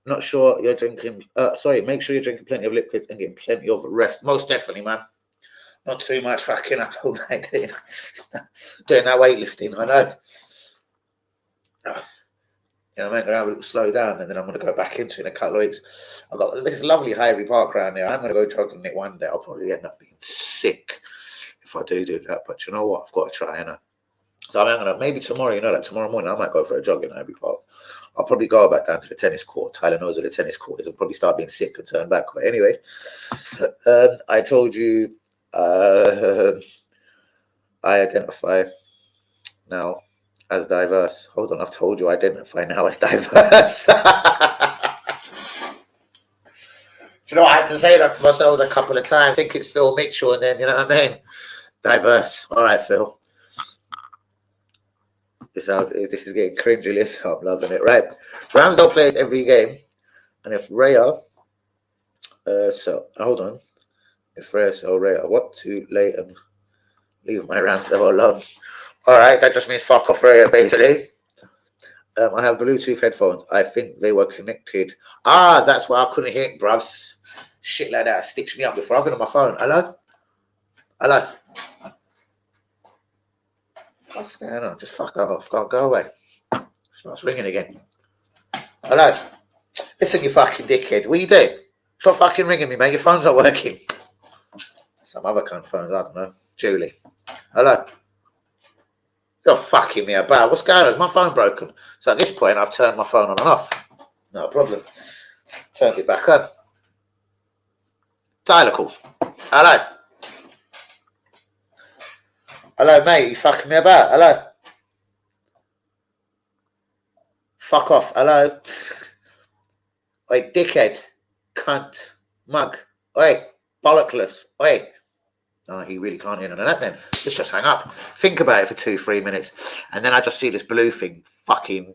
Not sure you're drinking. Make sure you're drinking plenty of liquids and getting plenty of rest. Most definitely, man. Not too much fucking up all night doing that weightlifting. I know. I'm going to have a little slow down and then I'm going to go back into it in a couple of weeks. I've got this lovely Highbury Park around there. I'm going to go jogging it one day. I'll probably end up being sick if I do that. But you know what? I've got to try, innit? So I'm going to, maybe tomorrow, like tomorrow morning, I might go for a jog in Highbury Park. I'll probably go back down to the tennis court. Tyler knows where the tennis court is. I'll probably start being sick and turn back. But anyway, I told you I identify now as diverse. Hold on, I've told you I identify now as diverse. Do you know, I had to say that to myself a couple of times. I think it's Phil Mitchell, and then, you know what I mean? Diverse. All right, Phil. This is getting cringy. I'm loving it. Right. Ramsdale plays every game. And if Raya, hold on. If Raya sell Raya, what too late and leave my Ramsdale alone. All right, that just means fuck off Raya, basically. I have Bluetooth headphones. I think they were connected. That's why I couldn't hear it, bruv. Shit like that sticks me up before I've been on my phone. Hello? What's going on? Just fuck off. Go away. Starts ringing again. Hello? Listen, you fucking dickhead. What you do? Stop fucking ringing me, mate. Your phone's not working. Some other kind of phones, I don't know. Julie. Hello? You're fucking me about. What's going on? Is my phone broken? So at this point, I've turned my phone on and off. No problem. Turned it back on. Tyler calls. Hello? Hello, mate. You fucking me about? Hello? Fuck off. Hello? Oi, dickhead. Cunt. Mug. Oi, bollockless. Oi. Oh, he really can't hear none of that then. Let's just hang up. Think about it for 2-3 minutes. And then I just see this blue thing fucking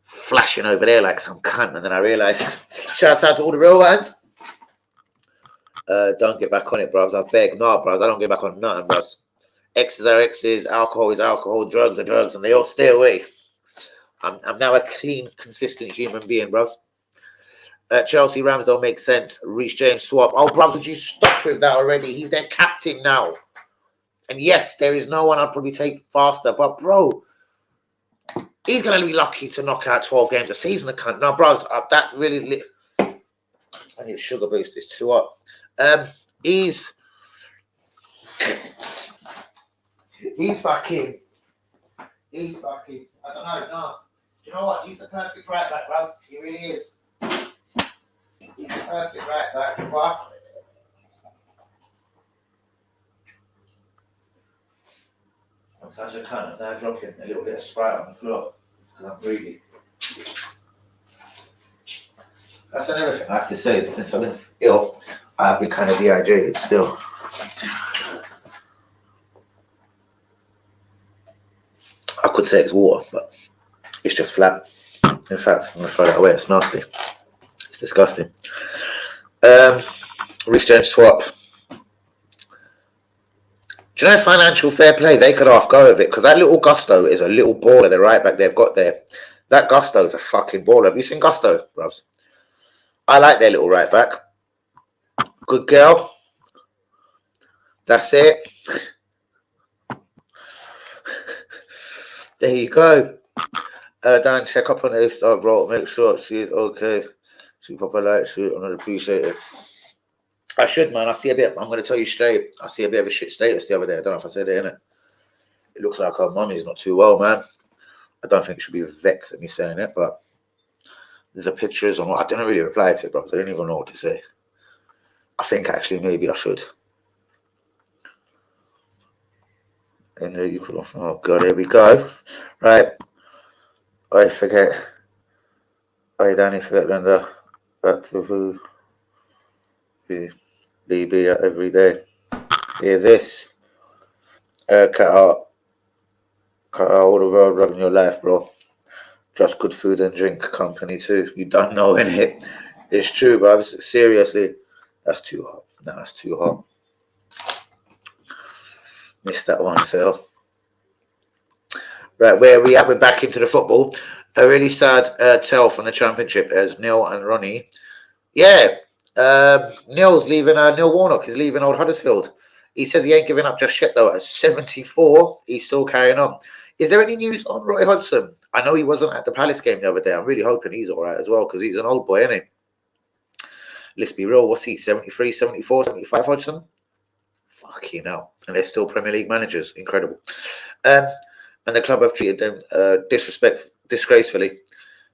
flashing over there like some cunt. And then I realise, shouts out to all the real ones. Don't get back on it, bros. I beg. No, bros. I don't get back on nothing, bros. X's are X's. Alcohol is alcohol. Drugs are drugs. And they all stay away. I'm now a clean, consistent human being, bros. Chelsea Ramsdale makes sense. Reece James swap. Oh, bro, did you stop with that already? He's their captain now. And yes, there is no one I'd probably take faster. But, bro, he's going to be lucky to knock out 12 games a season. The cunt. No, bros, that really... I need a sugar boost. It's too hot. He's fucking... I don't know, no. You know what? He's the perfect right back, bros. He really is. He's the perfect right back. But I'm such a cunt. Now dropping a little bit of Sprite on the floor because I'm greedy. That's another thing I have to say. Since I've been ill, I've been kind of dehydrated still. I could say it's water, but it's just flat. In fact, I'm going to throw that away. It's nasty. It's disgusting. Reece James swap. Do you know financial fair play? They could half go with it because that little Gusto is a little baller. The right back they've got there. That Gusto is a fucking baller. Have you seen Gusto, bros? I like their little right back. Good girl. That's it. There you go. Dan, check up on her star, bro. Make sure she's okay. She proper like shoot. I'm gonna appreciate it. I should, man. I see a bit. I'm gonna tell you straight. I see a bit of a shit status the other day. I don't know if I said it, innit? It looks like her mummy's not too well, man. I don't think she'll be vexed at me saying it, but the pictures on. I didn't really reply to it, bro. I didn't even know what to say. I think actually maybe I should. And there you go. Oh god, here we go. Right. I forget. I Danny forget Linda. Back to who? BB every day. Hear this. Cut out all the road rug in your life, bro. Just good food and drink company too. You don't know, innit? It's true, bro. Seriously. That's too hot. No, that's too hot. Missed that one, Phil. Right, where we at? We're back into the football. A really sad tell from the championship as Neil and Ronnie. Yeah, Neil's leaving. Neil Warnock is leaving Old Huddersfield. He says he ain't giving up just yet, though. At 74, he's still carrying on. Is there any news on Roy Hodgson? I know he wasn't at the Palace game the other day. I'm really hoping he's all right as well because he's an old boy, isn't he? Let's be real. What's he? 73, 74, 75, Hodgson? Fucking hell. And they're still Premier League managers. Incredible. And the club have treated them disgracefully.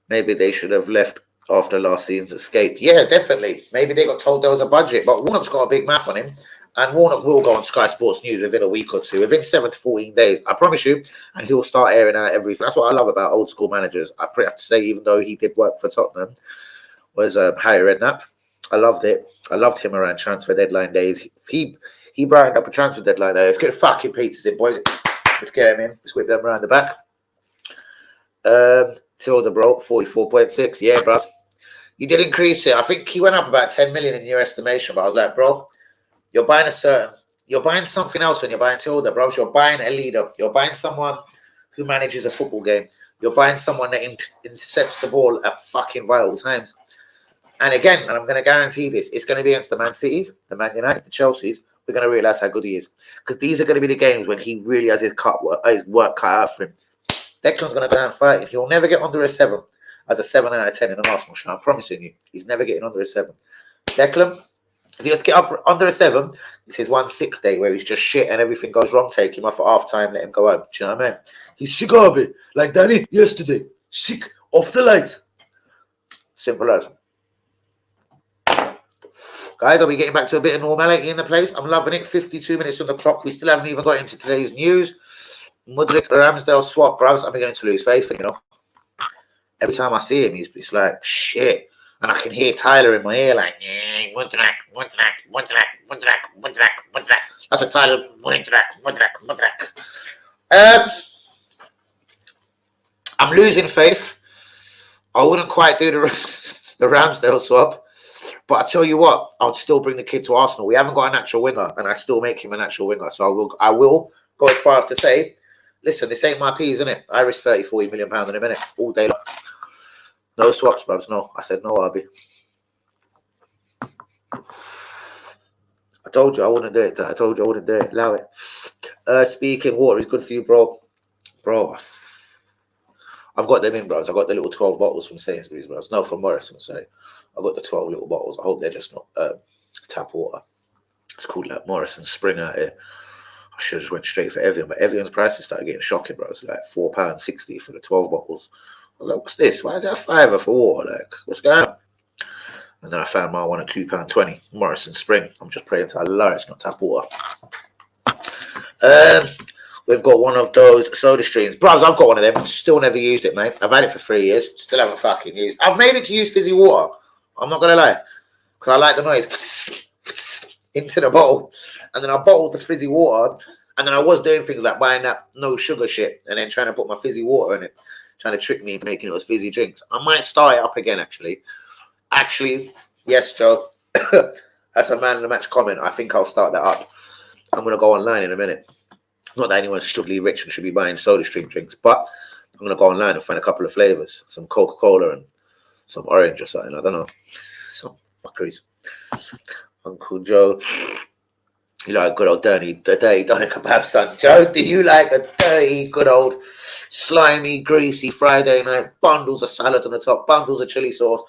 Maybe they should have left after last season's escape. Yeah, definitely. Maybe they got told there was a budget, but Warnock's got a big mouth on him. And Warnock will go on Sky Sports News within a week or two, within 7 to 14 days. I promise you. And he'll start airing out everything. That's what I love about old school managers. I have to say, even though he did work for Tottenham, was Harry Redknapp. I loved it. I loved him around transfer deadline days. He brightened up a transfer deadline day. Let's get fucking pizzas in, boys. Let's get him in. Let's whip them around the back. Tilda, bro, 44.6. Yeah, bro. You did increase it. I think he went up about 10 million in your estimation, but I was like, bro, you're buying something else when you're buying Tilda, bro. You're buying a leader. You're buying someone who manages a football game. You're buying someone that intercepts the ball at fucking vital times. And again, and I'm going to guarantee this, it's going to be against the Man Cities, the Man United, the Chelseas. We're going to realise how good he is. Because these are going to be the games when he really has his work cut out for him. Declan's going to go down fighting. He'll never get under a 7 as a 7 out of 10 in an Arsenal show. I'm promising you. He's never getting under a 7. Declan, if he has to get up under a 7, it's his one sick day where he's just shit and everything goes wrong. Take him off at half time, let him go home. Do you know what I mean? He's sick of it. Like Danny yesterday. Sick off the light. Simple as. Guys, are we getting back to a bit of normality in the place? I'm loving it. 52 minutes on the clock. We still haven't even got into today's news. Mudryk, Ramsdale swap, bros. I'm beginning to lose faith, you know. Every time I see him, he's like, shit. And I can hear Tyler in my ear like, Mudryk. That's what Tyler, Mudryk. I'm losing faith. I wouldn't quite do the Ramsdale swap. But I tell you what, I'll still bring the kid to Arsenal. We haven't got a natural winger, and I still make him a natural winger. So I will go as far as to say, listen, this ain't my peas, isn't it? I risk 30, 40 million pounds in a minute, all day long. No swaps, bruv. No. I said no, Arby. I told you I wouldn't do it. I told you I wouldn't do it. Allow it. Speaking, water is good for you, bro. Bro, I've got them in, bros. I've got the little 12 bottles from Sainsbury's, bros. No, from Morrison, sorry. I've got the 12 little bottles. I hope they're just not tap water. It's called like Morrison Spring out here. I should have just went straight for Evian, but Evian's prices started getting shocking, bro. It's like £4.60 for the 12 bottles. I was like, what's this? Why is that £5 for water? Like, what's going on? And then I found my one at £2.20. Morrison Spring. I'm just praying to Allah it's not tap water. We've got one of those soda streams. Bros, I've got one of them. Still never used it, mate. I've had it for 3 years. Still haven't fucking used it. I've made it to use fizzy water. I'm not going to lie. Because I like the noise. Into the bottle. And then I bottled the fizzy water. And then I was doing things like buying that no sugar shit. And then trying to put my fizzy water in it. Trying to trick me into making it as fizzy drinks. I might start it up again, actually. Actually, yes, Joe. That's a man in the match comment. I think I'll start that up. I'm going to go online in a minute. Not that anyone's strictly rich and should be buying soda stream drinks, but I'm going to go online and find a couple of flavors. Some Coca-Cola and some orange or something. I don't know. Some fuckeries. Uncle Joe. You like a good old dirty doner kebab, son. Joe, do you like a dirty, good old, slimy, greasy Friday night? Bundles of salad on the top, bundles of chili sauce,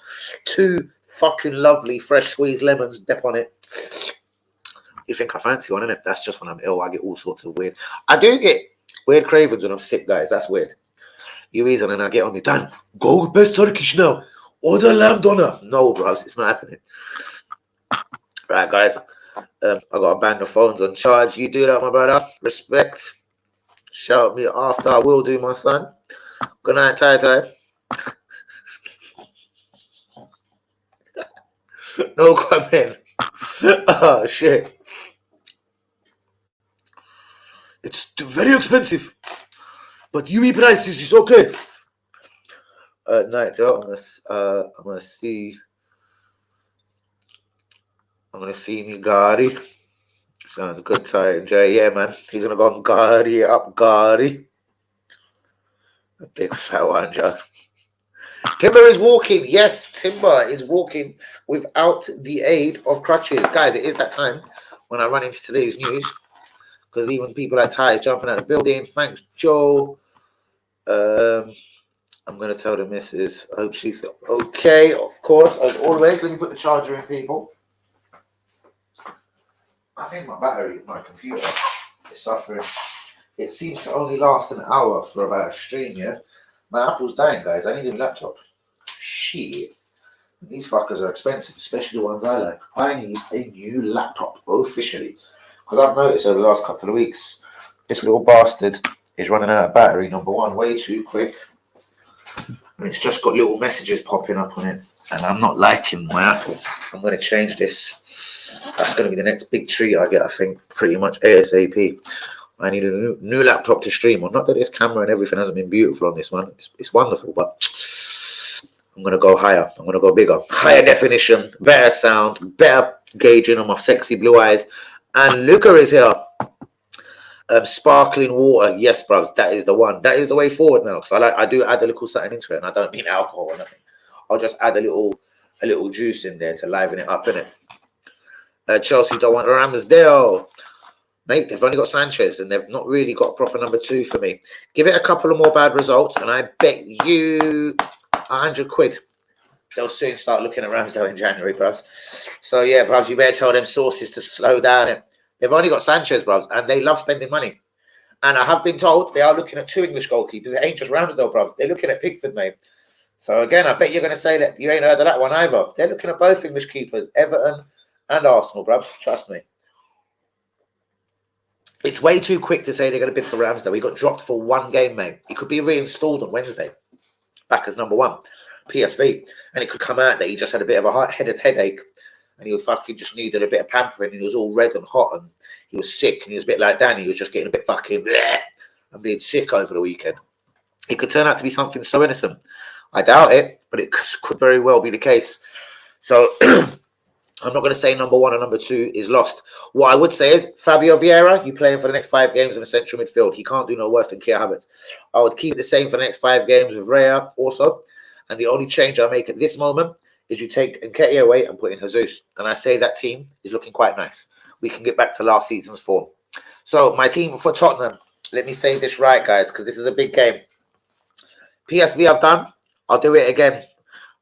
2 fucking lovely fresh squeezed lemons, dip on it. You think I fancy one, innit? That's just when I'm ill. I get all sorts of weird. I do get weird cravings when I'm sick, guys. That's weird. You reason and I get on me, Dan, go best Turkish now. Order lamb doner. No, bros, it's not happening. Right, guys. I gotta ban the phones on charge. You do that, my brother. Respect. Shout me after. I will do, my son. Good night, Tai. No comment. Oh shit. It's very expensive, but UE prices is okay. Night, Joe. I'm gonna see. I'm gonna see me Gary. Sounds good, Ty and Jay. Yeah, man. He's gonna go on Gary up, Gary. A big fat one, Joe. Timber is walking. Yes, Timber is walking without the aid of crutches. Guys, it is that time when I run into today's news. Because even people like Ty is jumping out of the building. Thanks, Joe. I'm going to tell the missus. I hope she's okay, of course, as always. Let me put the charger in, people. I think my battery, my computer, is suffering. It seems to only last an hour for about a stream, yeah? My Apple's dying, guys. I need a new laptop. Shit. These fuckers are expensive, especially the ones I like. I need a new laptop, officially. Because I've noticed over the last couple of weeks, this little bastard is running out of battery, number one, way too quick. And it's just got little messages popping up on it. And I'm not liking my Apple. I'm going to change this. That's going to be the next big treat I get, I think, pretty much ASAP. I need a new laptop to stream on. Not that this camera and everything hasn't been beautiful on this one. It's wonderful, but I'm going to go higher. I'm going to go bigger. Higher definition, better sound, better gauging on my sexy blue eyes. And Luca is here. Sparkling water. Yes, bros. That is the one. That is the way forward now. Because I do add a little something into it. And I don't mean alcohol or nothing. I'll just add a little juice in there to liven it up, innit? Chelsea don't want Ramsdale. Mate, they've only got Sanchez and they've not really got a proper number 2 for me. Give it a couple of more bad results and I bet you 100 quid they'll soon start looking at Ramsdale in January, bros. So, yeah, bros, you better tell them sources to slow down. They've only got Sanchez, bros, and they love spending money. And I have been told they are looking at 2 English goalkeepers. It ain't just Ramsdale, bros. They're looking at Pickford, mate. So, again, I bet you're going to say that you ain't heard of that one either. They're looking at both English keepers, Everton and Arsenal, bros. Trust me. It's way too quick to say they're going to bid for Ramsdale. He got dropped for 1 game, mate. He could be reinstalled on Wednesday, back as number 1, PSV. And it could come out that he just had a bit of a headache and he was fucking just needed a bit of pampering and he was all red and hot and he was sick and he was a bit like Danny. He was just getting a bit fucking bleh and being sick over the weekend. It could turn out to be something so innocent. I doubt it, but it could very well be the case. So I'm not going to say number 1 and number 2 is lost. What I would say is Fabio Vieira, you play him for the next 5 games in the central midfield. He can't do no worse than Keir Havertz. I would keep it the same for the next 5 games with Raya also. And the only change I make at this moment is you take Nketiah away and put in Jesus. And I say that team is looking quite nice. We can get back to last season's form. So my team for Tottenham, let me say this right, guys, because this is a big game. PSV I've done. I'll do it again.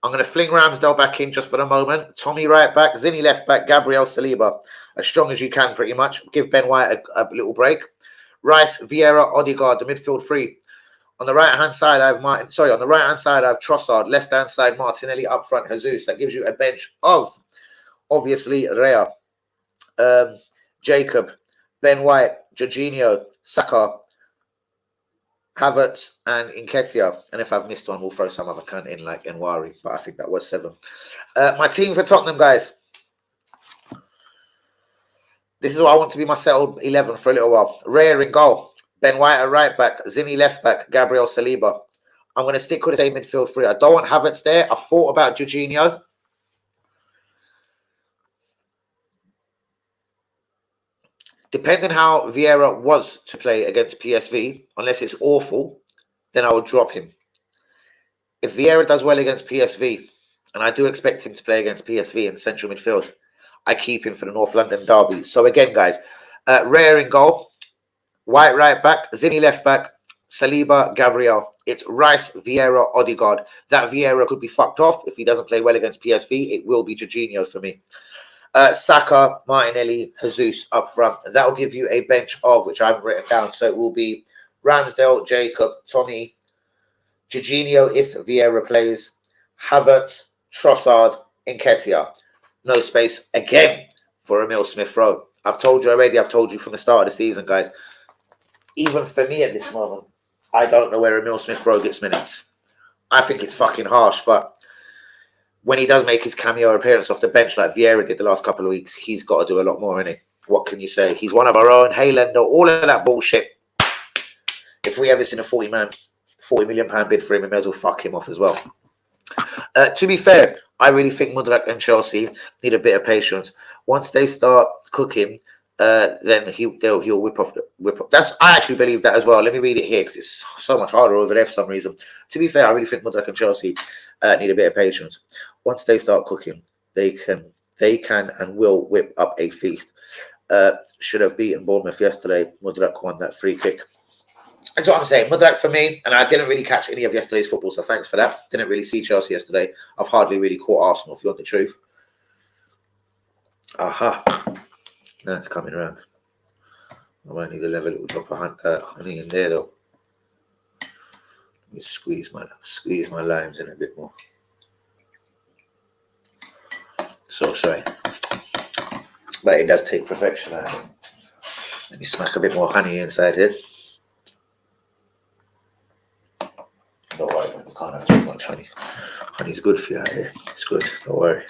I'm going to fling Ramsdale back in just for the moment. Tommy right back, Zinni left back, Gabriel Saliba. As strong as you can, pretty much. Give Ben White a little break. Rice, Vieira, Odegaard, the midfield 3. On the right-hand side, I have on the right-hand side, I have Trossard. Left-hand side, Martinelli. Up front, Jesus. That gives you a bench of, obviously, Rea, Jacob, Ben White, Jorginho, Saka, Havertz, and Nketiah. And if I've missed one, we'll throw some other cunt in, like Enwari. But I think that was 7. My team for Tottenham, guys. This is what I want to be my settled 11 for a little while. Raya in goal. Ben White at right back, Zinni left back, Gabriel Saliba. I'm going to stick with the same midfield 3. I don't want Havertz there. I thought about Jorginho. Depending how Vieira was to play against PSV, unless it's awful, then I would drop him. If Vieira does well against PSV, and I do expect him to play against PSV in central midfield, I keep him for the North London derby. So again, guys, Raya in goal. White right back, Zinni left back, Saliba, Gabriel. It's Rice, Vieira, Odegaard. That Vieira could be fucked off if he doesn't play well against PSV. It will be Jorginho for me. Saka, Martinelli, Jesus up front. That will give you a bench of, which I've written down. So it will be Ramsdale, Jacob, Tommy, Jorginho if Vieira plays, Havertz, Trossard, Nketiah. No space again for Emil Smith-Rowe. I've told you already, I've told you from the start of the season, guys. Even for me at this moment, I don't know where Emil Smith-Rowe gets minutes. I think it's fucking harsh, but when he does make his cameo appearance off the bench like Vieira did the last couple of weeks, he's got to do a lot more, innit? What can you say? He's one of our own, Haylander, all of that bullshit. If we ever seen a £40 million bid for him, we may as well fuck him off as well. To be fair, I really think Mudryk and Chelsea need a bit of patience. Once they start cooking, then he'll whip up. I actually believe that as well. Let me read it here because it's so much harder over there for some reason. To be fair, I really think Mudryk and Chelsea need a bit of patience. Once they start cooking, they can and will whip up a feast. Should have beaten Bournemouth yesterday. Mudryk won that free kick. That's what I'm saying. Mudryk for me, and I didn't really catch any of yesterday's football, so thanks for that. Didn't really see Chelsea yesterday. I've hardly really caught Arsenal, if you want the truth. Aha. Now it's coming around. I might need to level a little drop of honey in there, though. Let me squeeze my limes in a bit more. So sorry. But it does take perfection, I think. Let me smack a bit more honey inside here. Don't worry, man. You can't have too much honey. Honey's good for you out here. It's good. Don't worry.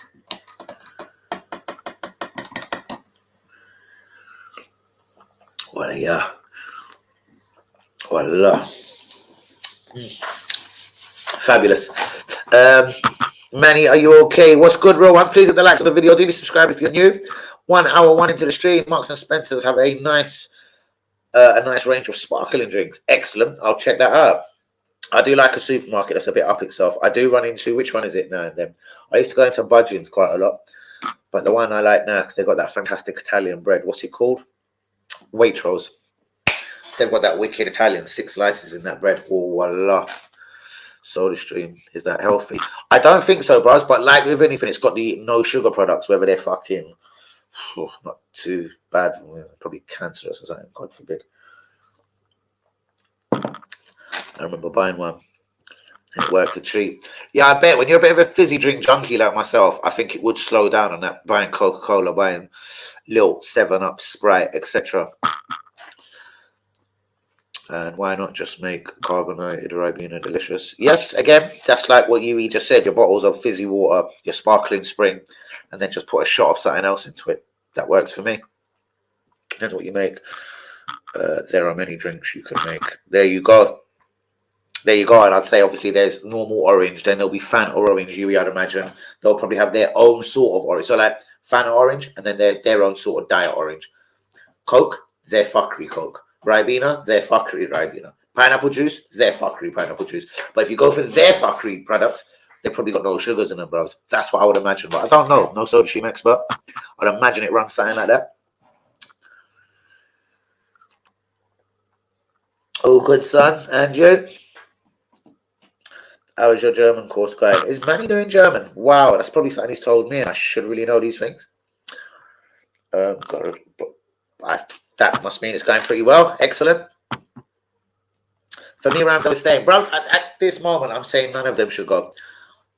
Well, yeah. Voila. Fabulous. Manny, are you okay? What's good, Rowan? Please hit the like of the video. Do subscribe if you're new. 1 hour, 1 into the stream. Marks and Spencer's have a nice range of sparkling drinks. Excellent. I'll check that out. I do like a supermarket that's a bit up itself. I do run into, which one is it now and then? I used to go into Budgeons quite a lot. But the one I like now, because they've got that fantastic Italian bread. What's it called? Waitrose. They've got that wicked Italian 6 slices in that bread. Oh, voila. Soda Stream. Is that healthy? I don't think so, bros. But like with anything, it's got the no sugar products, whether they're fucking not too bad. Probably cancerous or something, God forbid. I remember buying one. It worked a treat. Yeah, I bet when you're a bit of a fizzy drink junkie like myself, I think it would slow down on that. Buying Coca-Cola, buying Lil, 7-Up, Sprite, etc. And why not just make carbonated Ribena delicious? Yes, again, that's like what you just said. Your bottles of fizzy water, your sparkling spring, and then just put a shot of something else into it. That works for me. Depends what you make. There are many drinks you can make. There you go. There you go. And I'd say, obviously, there's normal orange. Then there'll be Fanta orange, I'd imagine. They'll probably have their own sort of orange. So, like, Fanta orange, and then their own sort of diet orange. Coke, their fuckery Coke. Ribena, their fuckery Ribena. Pineapple juice, their fuckery pineapple juice. But if you go for their fuckery product, they probably got no sugars in them, bros. That's what I would imagine. But I don't know. No soda stream expert. I'd imagine it runs something like that. Oh, good, son. And you? How is your German course going? Is Manny doing German? Wow, that's probably something he's told me. I should really know these things. That must mean it's going pretty well. Excellent. For me, Ramsdale is staying. Bro, at this moment, I'm saying none of them should go.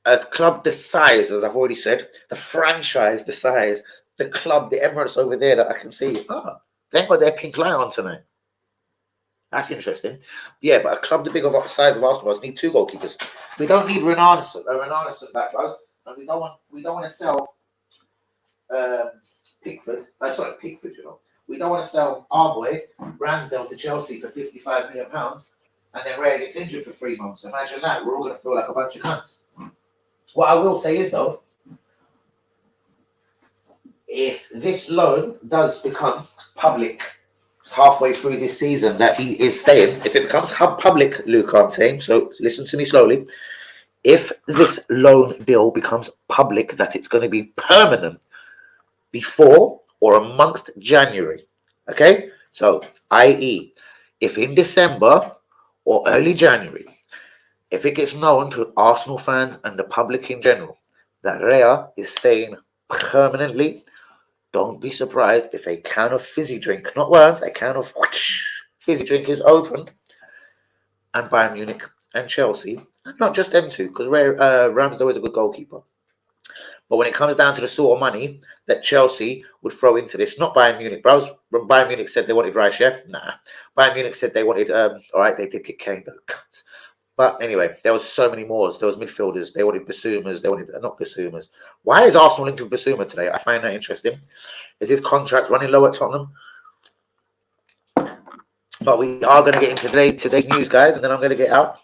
As club the size, as I've already said, the franchise the size, the club, the Emirates over there that I can see. They ain't got their pink light on tonight. That's interesting. Yeah, but a club the big of the size of Arsenal need 2 goalkeepers. We don't need Renarson back, guys. And we don't want to sell Pickford. Sorry, Pickford, you know. We don't want to sell our boy Ramsdale to Chelsea for £55 million, and then Ray gets injured for 3 months. Imagine that. We're all going to feel like a bunch of cunts. What I will say is, though, if this loan does become public halfway through this season that he is staying, if it becomes public, Luke, I'm saying, so listen to me slowly. If this loan deal becomes public, that it's going to be permanent before or amongst January, okay? So, i.e., if in December or early January, if it gets known to Arsenal fans and the public in general that Rea is staying permanently, don't be surprised if a can of fizzy drink, not worms, a can of fizzy drink is opened, and Bayern Munich and Chelsea, and not just them two, because Ramsdale is a good goalkeeper. But when it comes down to the sort of money that Chelsea would throw into this, not Bayern Munich, bros. When Bayern Munich said they wanted Rice, yeah? Nah. Bayern Munich said they wanted, all right, they did get Kane, though. But anyway, there was so many more. There was midfielders. They wanted Basumas. They wanted, not Basumas. Why is Arsenal linked with Basuma today? I find that interesting. Is his contract running low at Tottenham? But we are going to get into today's news, guys, and then I'm going to get out.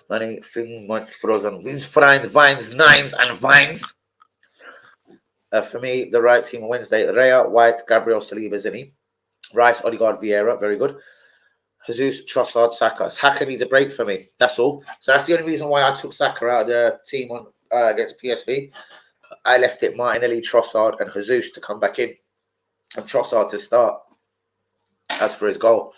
Anything much frozen. These friends, vines, nines, and vines. For me, the right team on Wednesday: Rea, White, Gabriel, Saliba, Zini, Rice, Odegaard, Vieira. Very good. Jesus, Trossard, Saka. Saka needs a break for me. That's all. So that's the only reason why I took Saka out of the team on against PSV. I left it Martinelli, Trossard, and Jesus to come back in, and Trossard to start. As for his goal,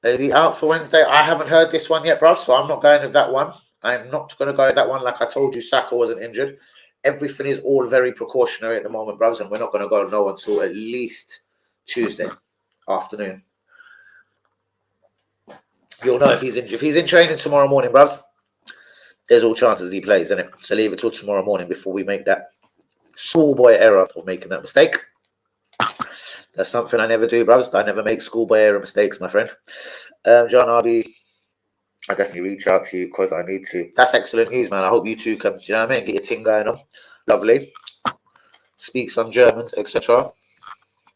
is he out for Wednesday? I haven't heard this one yet, bro. So I'm not going with that one. I'm not going to go with that one. Like I told you, Saka wasn't injured. Everything is all very precautionary at the moment, bros, and we're not going to go no until at least Tuesday afternoon. You'll know if he's in. If he's in training tomorrow morning, bros, there's all chances he plays, isn't it? So leave it till tomorrow morning before we make that schoolboy error of making that mistake. That's something I never do, bros. I never make schoolboy error mistakes, my friend. John Harvey, I definitely reach out to you because I need to. That's excellent news, man. I hope you two can, you know what I mean? Get your thing going on. Lovely. Speak some Germans, etc.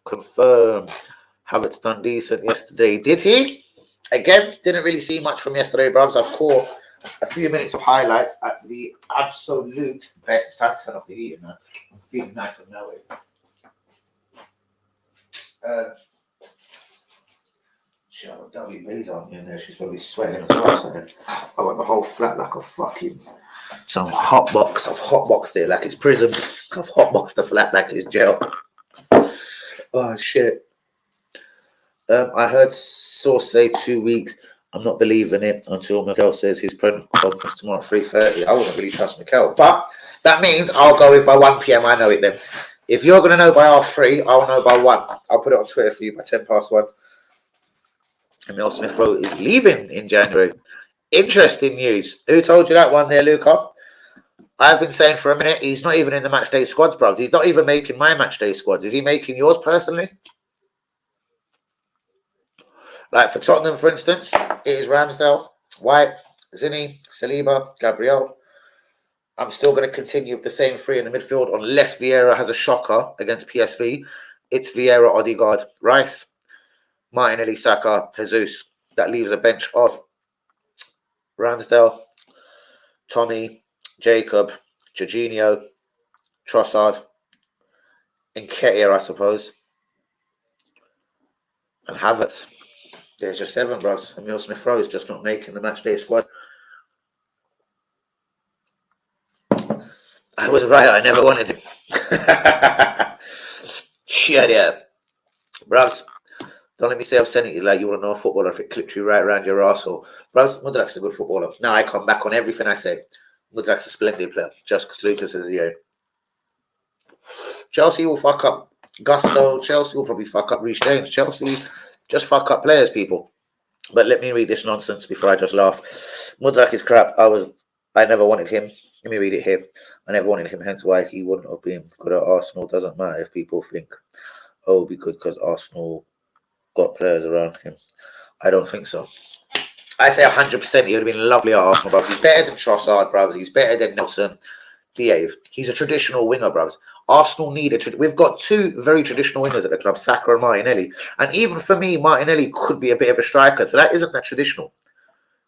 Confirm. Havertz done decent yesterday. Did he? Again, didn't really see much from yesterday, bros. I've caught a few minutes of highlights at the absolute best. Time to turn off the heating now. I'm feeling nice and melted. WB's on in there. She's probably sweating as well. So I want the whole flat like a fucking some hot box. I've hotboxed it like it's prison. I've hotboxed the flat like it's jail. Oh shit. I heard Source say 2 weeks. I'm not believing it until Mikel says his conference tomorrow at 3:30. I wouldn't really trust Mikel, but that means I'll go with by 1 p.m. I know it then. If you're going to know by R3, I'll know by 1. I'll put it on Twitter for you by 10 past 1. Emil Smith Rowe is leaving in January. Interesting news. Who told you that one there, Luca? I've been saying for a minute, he's not even in the match day squads, bros. He's not even making my match day squads. Is he making yours personally? Like for Tottenham, for instance, it is Ramsdale, White, Zini, Saliba, Gabriel. I'm still going to continue with the same three in the midfield unless Vieira has a shocker against PSV. It's Vieira, Odegaard, Rice, Martinelli, Saka, Jesus. That leaves a bench of Ramsdale, Tommy, Jacob, Jorginho, Trossard, Nketiah, I suppose, and Havertz. There's your 7, bros. Emil Smith Rowe is just not making the matchday squad. I was right. I never wanted him. Shut up, bros. Don't let me say I'm sending you like you want to know a footballer if it clips you right around your arsehole. Bros, Mudrak's a good footballer. Now I come back on everything I say. Mudrak's a splendid player. Just because Lucas is here. Chelsea will fuck up Gusto. Chelsea will probably fuck up Reece James. Chelsea just fuck up players, people. But let me read this nonsense before I just laugh. Mudrak is crap. I never wanted him. Let me read it here. I never wanted him, hence why he wouldn't have been good at Arsenal. Doesn't matter if people think, oh, it'll be good because Arsenal got players around him. I don't think so. I say 100% he would have been lovely at Arsenal, bros. He's better than Trossard, bros. He's better than Nelson. Behave. He's a traditional winger, bros. Arsenal need we've got 2 very traditional wingers at the club, Saka and Martinelli. And even for me, Martinelli could be a bit of a striker. So that isn't that traditional.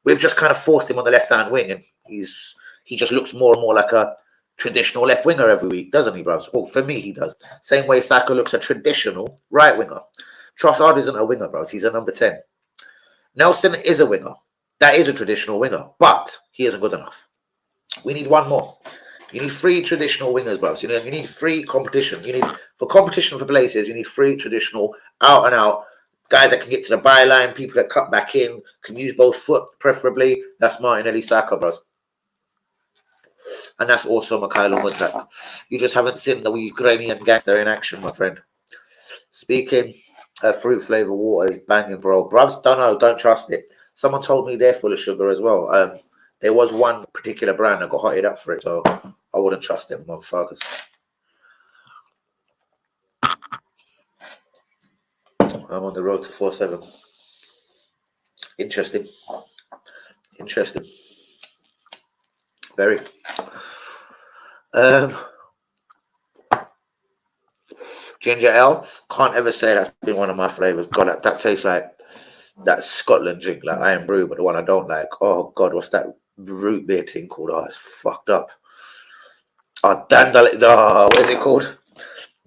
We've just kind of forced him on the left-hand wing, and he just looks more and more like a traditional left winger every week, doesn't he, bros? Well, for me, he does. Same way Saka looks a traditional right winger. Trossard isn't a winger, bros. He's a number 10. Nelson is a winger. That is a traditional winger, but he isn't good enough. We need one more. You need 3 traditional wingers, bros. You need 3 competition. For competition for places, you need 3 traditional out and out guys that can get to the byline, people that cut back in, can use both foot preferably. That's Martinelli, Saka, bros. And that's also Mikhailo Mudryk. You just haven't seen the Ukrainian gangster in action, my friend. Speaking of fruit flavor water is banging, bro. Bruvs, don't trust it. Someone told me they're full of sugar as well. There was one particular brand that got hotted up for it, so I wouldn't trust them motherfuckers. I'm on the road to 4-7. Interesting. Very. Ginger ale, can't ever say that's been one of my flavors. God, that tastes like that Scotland drink, like Iron Brew, but the one I don't like. Oh God, what's that root beer thing called? Oh, it's fucked up. Oh, dandelion. Oh, what is it called?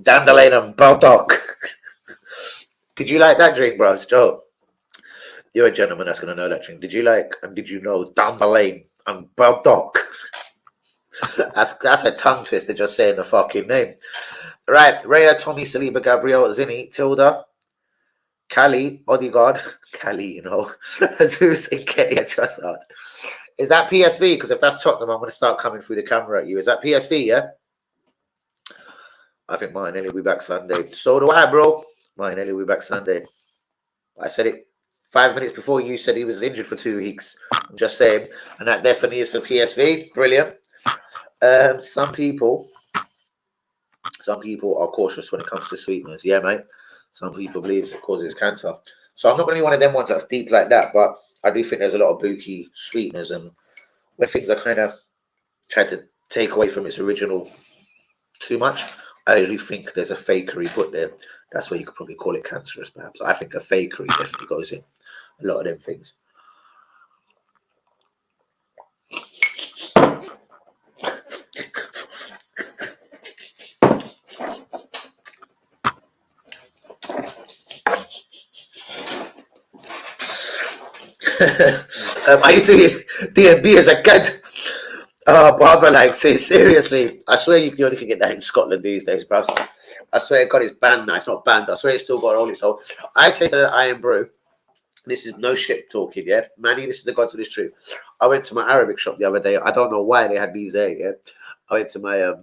Dandelion and Baldock. Did you like that drink, bro? Joe, you're a gentleman that's gonna know that drink. Did you like and did you know Dandelion and Baldock? That's a tongue twister just saying the fucking name. Right, Raya, Tommy, Saliba, Gabriel, Zinni, Tilda, Cali, Odegaard, Cali, you know, Jesus and Ketty and Trossard. Is that PSV? Because if that's Tottenham, I'm going to start coming through the camera at you. Is that PSV, yeah? I think Martinelli will be back Sunday. So do I, bro. Martinelli will be back Sunday. I said it 5 minutes before you said he was injured for 2 weeks. I'm just saying. And that definitely is for PSV. Brilliant. Some people are cautious when it comes to sweeteners. Yeah, mate. Some people believe it causes cancer. So I'm not going to be one of them ones that's deep like that, but I do think there's a lot of booky sweeteners, and when things are kind of trying to take away from its original too much, I do think there's a fakery put there. That's where you could probably call it cancerous, perhaps. I think a fakery definitely goes in a lot of them things. I used to be D&B as a kid. Barbara, like, say seriously, I swear you only can get that in Scotland these days, bro. I swear God, it's banned now. It's not banned. I swear it's still got only. So I tasted an Iron Brew. This is no shit talking, yeah? Manny, this is the God's honest truth. I went to my Arabic shop the other day. I don't know why they had these there, yeah? I went to my, I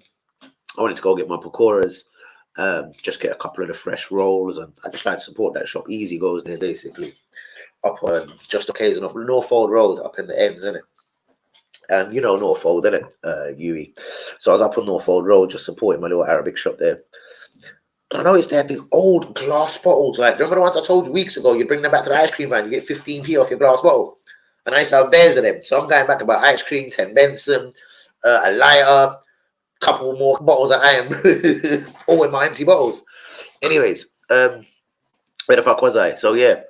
wanted to go get my pakoras, just get a couple of the fresh rolls, and I just like to support that shop. Easy goes there, basically. Up on just occasion of Norfolk Road, up in the ends, innit? And you know Norfolk, innit? UE. So I was up on Norfolk Road, just supporting my little Arabic shop there. And I noticed they had the old glass bottles. Like, remember the ones I told you weeks ago? You bring them back to the ice cream van, you get 15p off your glass bottle. And I used to have bears of them. So I'm going back to buy ice cream, 10 Benson, a lighter, couple more bottles of Iron Brew, all in my empty bottles. Anyways, where the fuck was I? So yeah,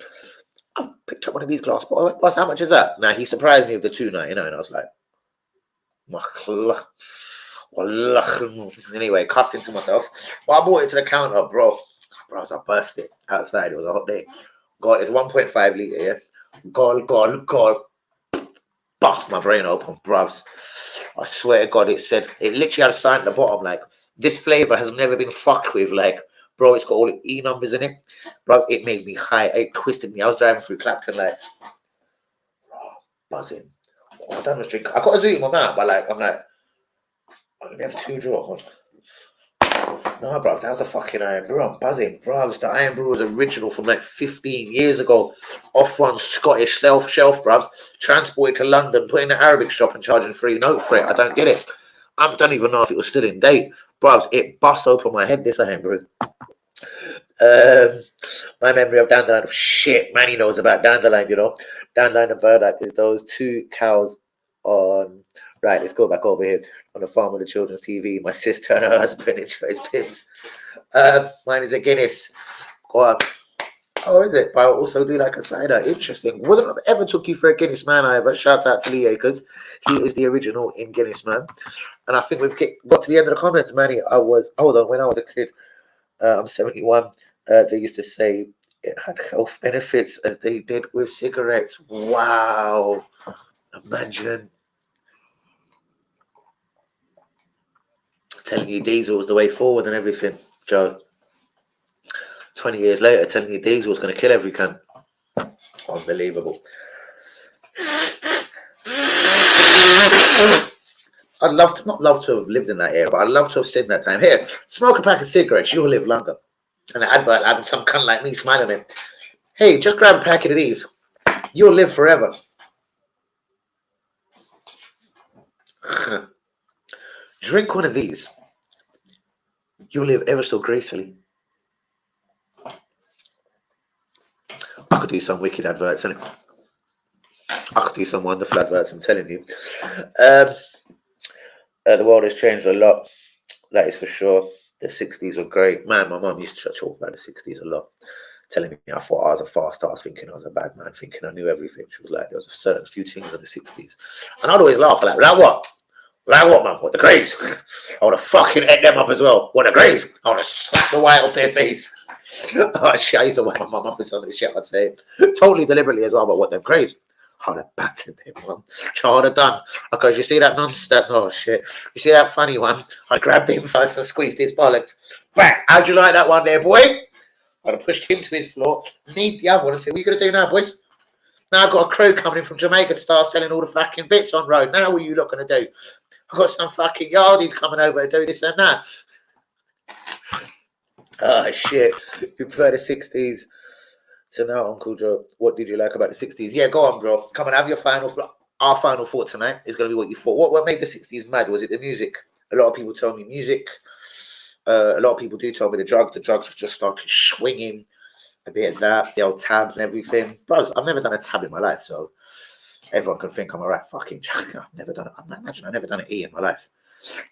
I picked up one of these glass bottles. Boss, how much is that? Now he surprised me with the $2.99. And I was like, anyway, cussing to myself. Well, I brought it to the counter, bro. I burst it outside. It was a hot day. God, it's 1.5 litre, yeah? God. Bust my brain open, bruvs. I swear to God, it literally had a sign at the bottom, like, this flavour has never been fucked with, like, bro, it's got all the E numbers in it. Bro, it made me high. It twisted me. I was driving through Clapton, like, buzzing. I done was drink. I got a zoo in my mouth, but like, I'm like, I only have 2 draws. No, bro, that was the fucking Iron Brew. I'm buzzing, bro. The Iron Brew was original from like 15 years ago. Off one Scottish shelf, bro. Transported to London, put in an Arabic shop and charging free note for it. I don't get it. I don't even know if it was still in date. Bro, it bust open my head, this Iron Brew. My memory of Dandelion of shit. Manny knows about Dandelion, you know. Dandelion and Burdock is those 2 cows on. Right, let's go back over here on the farm with the children's TV. My sister and her husband enjoy his pins. Mine is a Guinness. Go on. Oh, is it? But I also do like a cider. Interesting. Wouldn't have ever took you for a Guinness man either. Shouts out to Lee Akers. He is the original in Guinness man. And I think we've got to the end of the comments, Manny. When I was a kid, I'm 71. They used to say it had health benefits as they did with cigarettes. Wow. Imagine. Telling you diesel was the way forward and everything, Joe. 20 years later, telling you diesel was going to kill every cunt. Unbelievable. I'd not love to have lived in that era, but I'd love to have seen that time. Here, smoke a pack of cigarettes, you'll live longer. And an advert having some cunt like me smiling at it. Hey, just grab a packet of these. You'll live forever. Drink one of these. You'll live ever so gracefully. I could do some wicked adverts, and I could do some wonderful adverts, I'm telling you. The world has changed a lot, that is for sure. The 60s were great. Man, my mum used to talk about the 60s a lot, telling me I thought I was a fast ass, thinking I was a bad man, thinking I knew everything. She was like, there was a certain few things in the 60s. And I'd always laugh, like what? Like what, man? What, the Greys? I want to fucking egg them up as well. What, the Greys? I want to slap the white off their face. Oh, shit, I used to whack my mum up with some of the shit I'd say. Totally deliberately as well, but what, them Greys? I would have battered them, man. I would have done. Because you see that nonsense? Oh, shit. You see that funny one? I grabbed him first and squeezed his bollocks. Bang! How'd you like that one there, boy? I'd have pushed him to his floor, need the other one and said, what are you going to do now, boys? Now I've got a crew coming in from Jamaica to start selling all the fucking bits on road. Now what are you lot going to do? I've got some fucking yardies coming over to do this and that. Oh, shit. You prefer the 60s to now, Uncle Joe. What did you like about the 60s? Yeah, go on, bro. Come and have your final. Our final thought tonight is going to be what you thought. What made the 60s mad? Was it the music? A lot of people tell me music. A lot of people do tell me the drugs. The drugs just started swinging. A bit of that, the old tabs and everything. Bros, I've never done a tab in my life, so everyone can think I'm a right fucking I've never done it. I've never done an E in my life.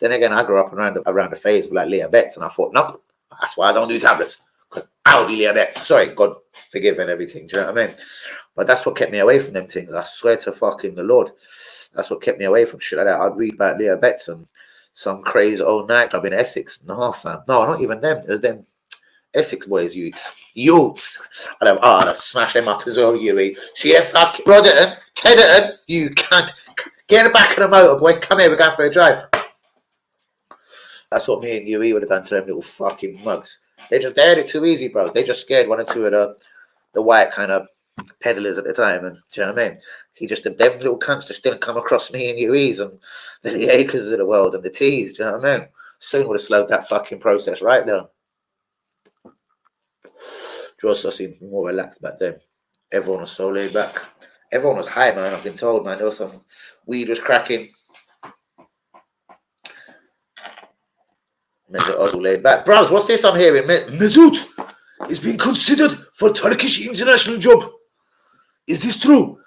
Then again, I grew up around the phase of like Leah Betts, and I thought, nope, that's why I don't do tablets, because I will be Leah Betts. Sorry, God forgive and everything. Do you know what I mean? But that's what kept me away from them things. I swear to fucking the Lord, that's what kept me away from shit like that. I'd read about Leah Betts and some crazy old nightclub in Essex. No, fam, no, not even them. It was them Essex boys, youths. I'd smash them up as well, Huey. See that fucking Rodderton, Tedderton, you can't get in the back of the motor, boy. Come here, we're going for a drive. That's what me and Huey would have done to them little fucking mugs. They had it too easy, bro. They just scared one or two of the white kind of peddlers at the time, and do you know what I mean? Them little cunts just didn't come across me and Huey's and the acres of the world and the T's, do you know what I mean? Soon would have slowed that fucking process right down. Just seemed more relaxed back then. Everyone was so laid back. Everyone was high, man. I've been told, man. There was some weed was cracking. Mesut Ozil laid back. Bros, what's this I'm hearing? Mesut is being considered for Turkish international job. Is this true?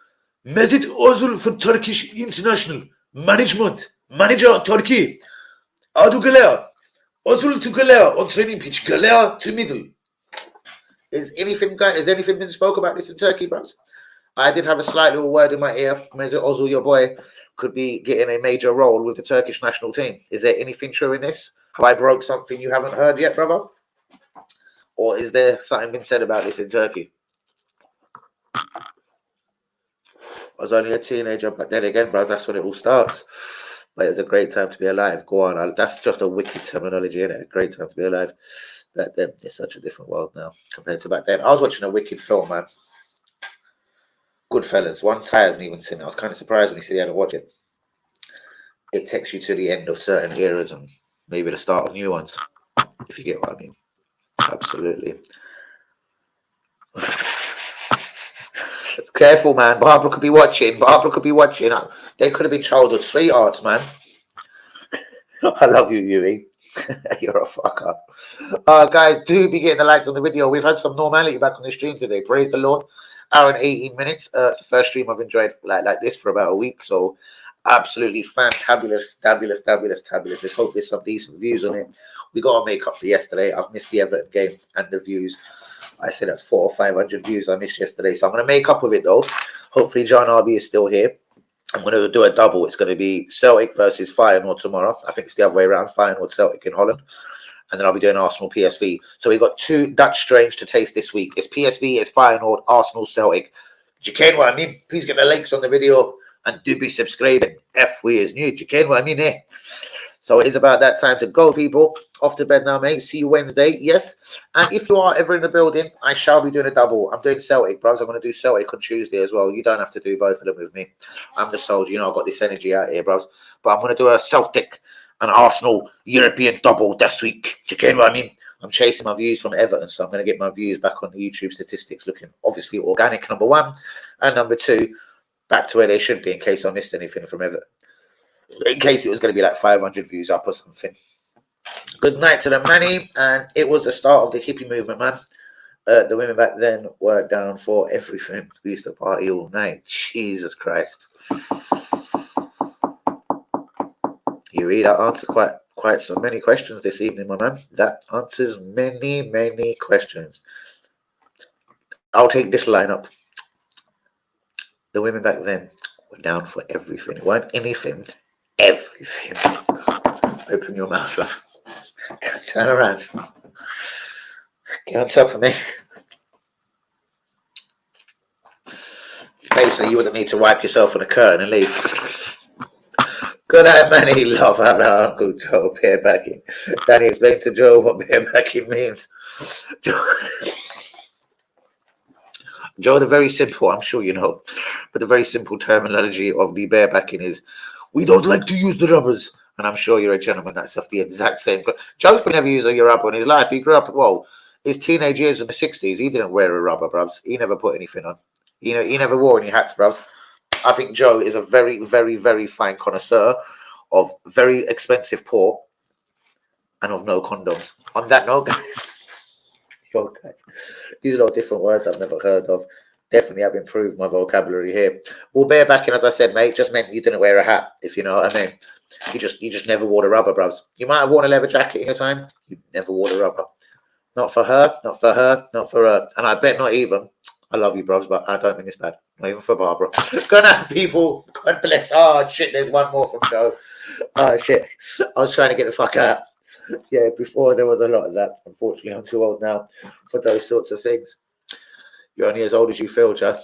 Mesut Ozil for Turkish international management. Manager Turkey. Adu Galea. Ozil to Galea on training pitch. Galea to middle. Is anything been spoke about this in Turkey, bros? I did have a slight little word in my ear. Mesut Ozil, your boy, could be getting a major role with the Turkish national team. Is there anything true in this? Have I broke something you haven't heard yet, brother? Or is there something been said about this in Turkey? I was only a teenager, but then again, bros, that's when it all starts. But it's a great time to be alive. Go on. That's just a wicked terminology, isn't it? A great time to be alive. Back then, it's such a different world now compared to back then. I was watching a wicked film, man. Goodfellas. One Ty hasn't even seen it. I was kind of surprised when he said he had to watch it. It takes you to the end of certain eras and maybe the start of new ones, if you get what I mean. Absolutely. Careful, man. Barbara could be watching. They could have been childhood sweethearts, man. I love you, Yui. You're a fucker. Guys, do be getting the likes on the video. We've had some normality back on the stream today. Praise the Lord. Hour and 18 minutes. It's the first stream I've enjoyed like this for about a week. So absolutely fantabulous. Let's hope there's some decent views on it. We got to make up for yesterday. I've missed the Everton game and the views. I said that's 400 or 500 views I missed yesterday. So I'm going to make up with it though. Hopefully John Arby is still here. I'm going to do a double. It's going to be Celtic versus Feyenoord tomorrow. I think it's the other way around. Feyenoord, Celtic in Holland. And then I'll be doing Arsenal, PSV. So we've got two Dutch strains to taste this week. It's PSV, it's Feyenoord, Arsenal, Celtic. Do you care what I mean? Please get the links on the video and do be subscribing. F we is new. Do you care what I mean, eh? So it is about that time to go, people. Off to bed now, mate. See you Wednesday. Yes. And if you are ever in the building, I shall be doing a double. I'm doing Celtic, bros. I'm going to do Celtic on Tuesday as well. You don't have to do both of them with me. I'm the soldier. You know, I've got this energy out here, bros. But I'm going to do a Celtic and Arsenal European double this week. Do you care what I mean? I'm chasing my views from Everton, so I'm going to get my views back on the YouTube statistics looking obviously organic, number one. And number two, back to where they should be in case I missed anything from Everton. in case it was going to be like 500 views up or something. Good night to the Manny, and it was the start of the hippie movement, man. The women back then were down for everything. We used to party all night. Jesus Christ. You read that answers quite so many questions this evening, my man. That answers many questions. I'll take this lineup. The women back then were down for everything. It weren't anything, everything. Open your mouth, love. Turn around. Get on top of me. Basically, you wouldn't need to wipe yourself on a curtain and leave. Good night, Manny. Love out of Uncle Joe barebacking. Danny explained to Joe what barebacking means. Joe, the very simple, I'm sure you know, but the very simple terminology of the barebacking is, we don't like to use the rubbers. And I'm sure you're a gentleman that's of the exact same. Joe's never used a rubber in his life. He grew up, his teenage years in the 60s, he didn't wear a rubber, bruvs. He never put anything on. You know, he never wore any hats, bruvs. I think Joe is a very fine connoisseur of very expensive pork and of no condoms. On that note, guys, these are all different words I've never heard of. Definitely have improved my vocabulary here. Well, barebacking, as I said, mate, just meant you didn't wear a hat, if you know what I mean. You just never wore the rubber, bruvs. You might have worn a leather jacket in your time. You never wore the rubber. Not for her, not for her, not for her. And I bet not even. I love you, bruvs, but I don't mean this bad. Not even for Barbara. Good night, people. God bless. Oh, shit, there's one more from Joe. Oh, shit. I was trying to get the fuck out. Yeah, before there was a lot of that. Unfortunately, I'm too old now for those sorts of things. You're only as old as you feel, Joe.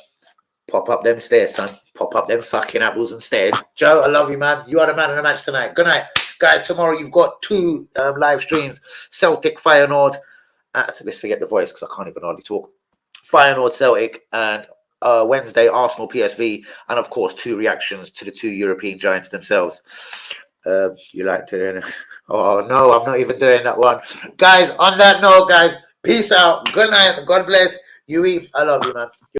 Pop up them stairs, son. Pop up them fucking apples and stairs. Joe, I love you, man. You are the man of the match tonight. Good night. Guys, tomorrow you've got 2 live streams. Celtic, Feyenoord. So let's forget the voice because I can't even hardly talk. Feyenoord, Celtic, and Wednesday, Arsenal, PSV. And, of course, 2 reactions to the 2 European giants themselves. You like doing it? Oh, no, I'm not even doing that one. Guys, on that note, guys, peace out. Good night. God bless. You eat. I love you, man.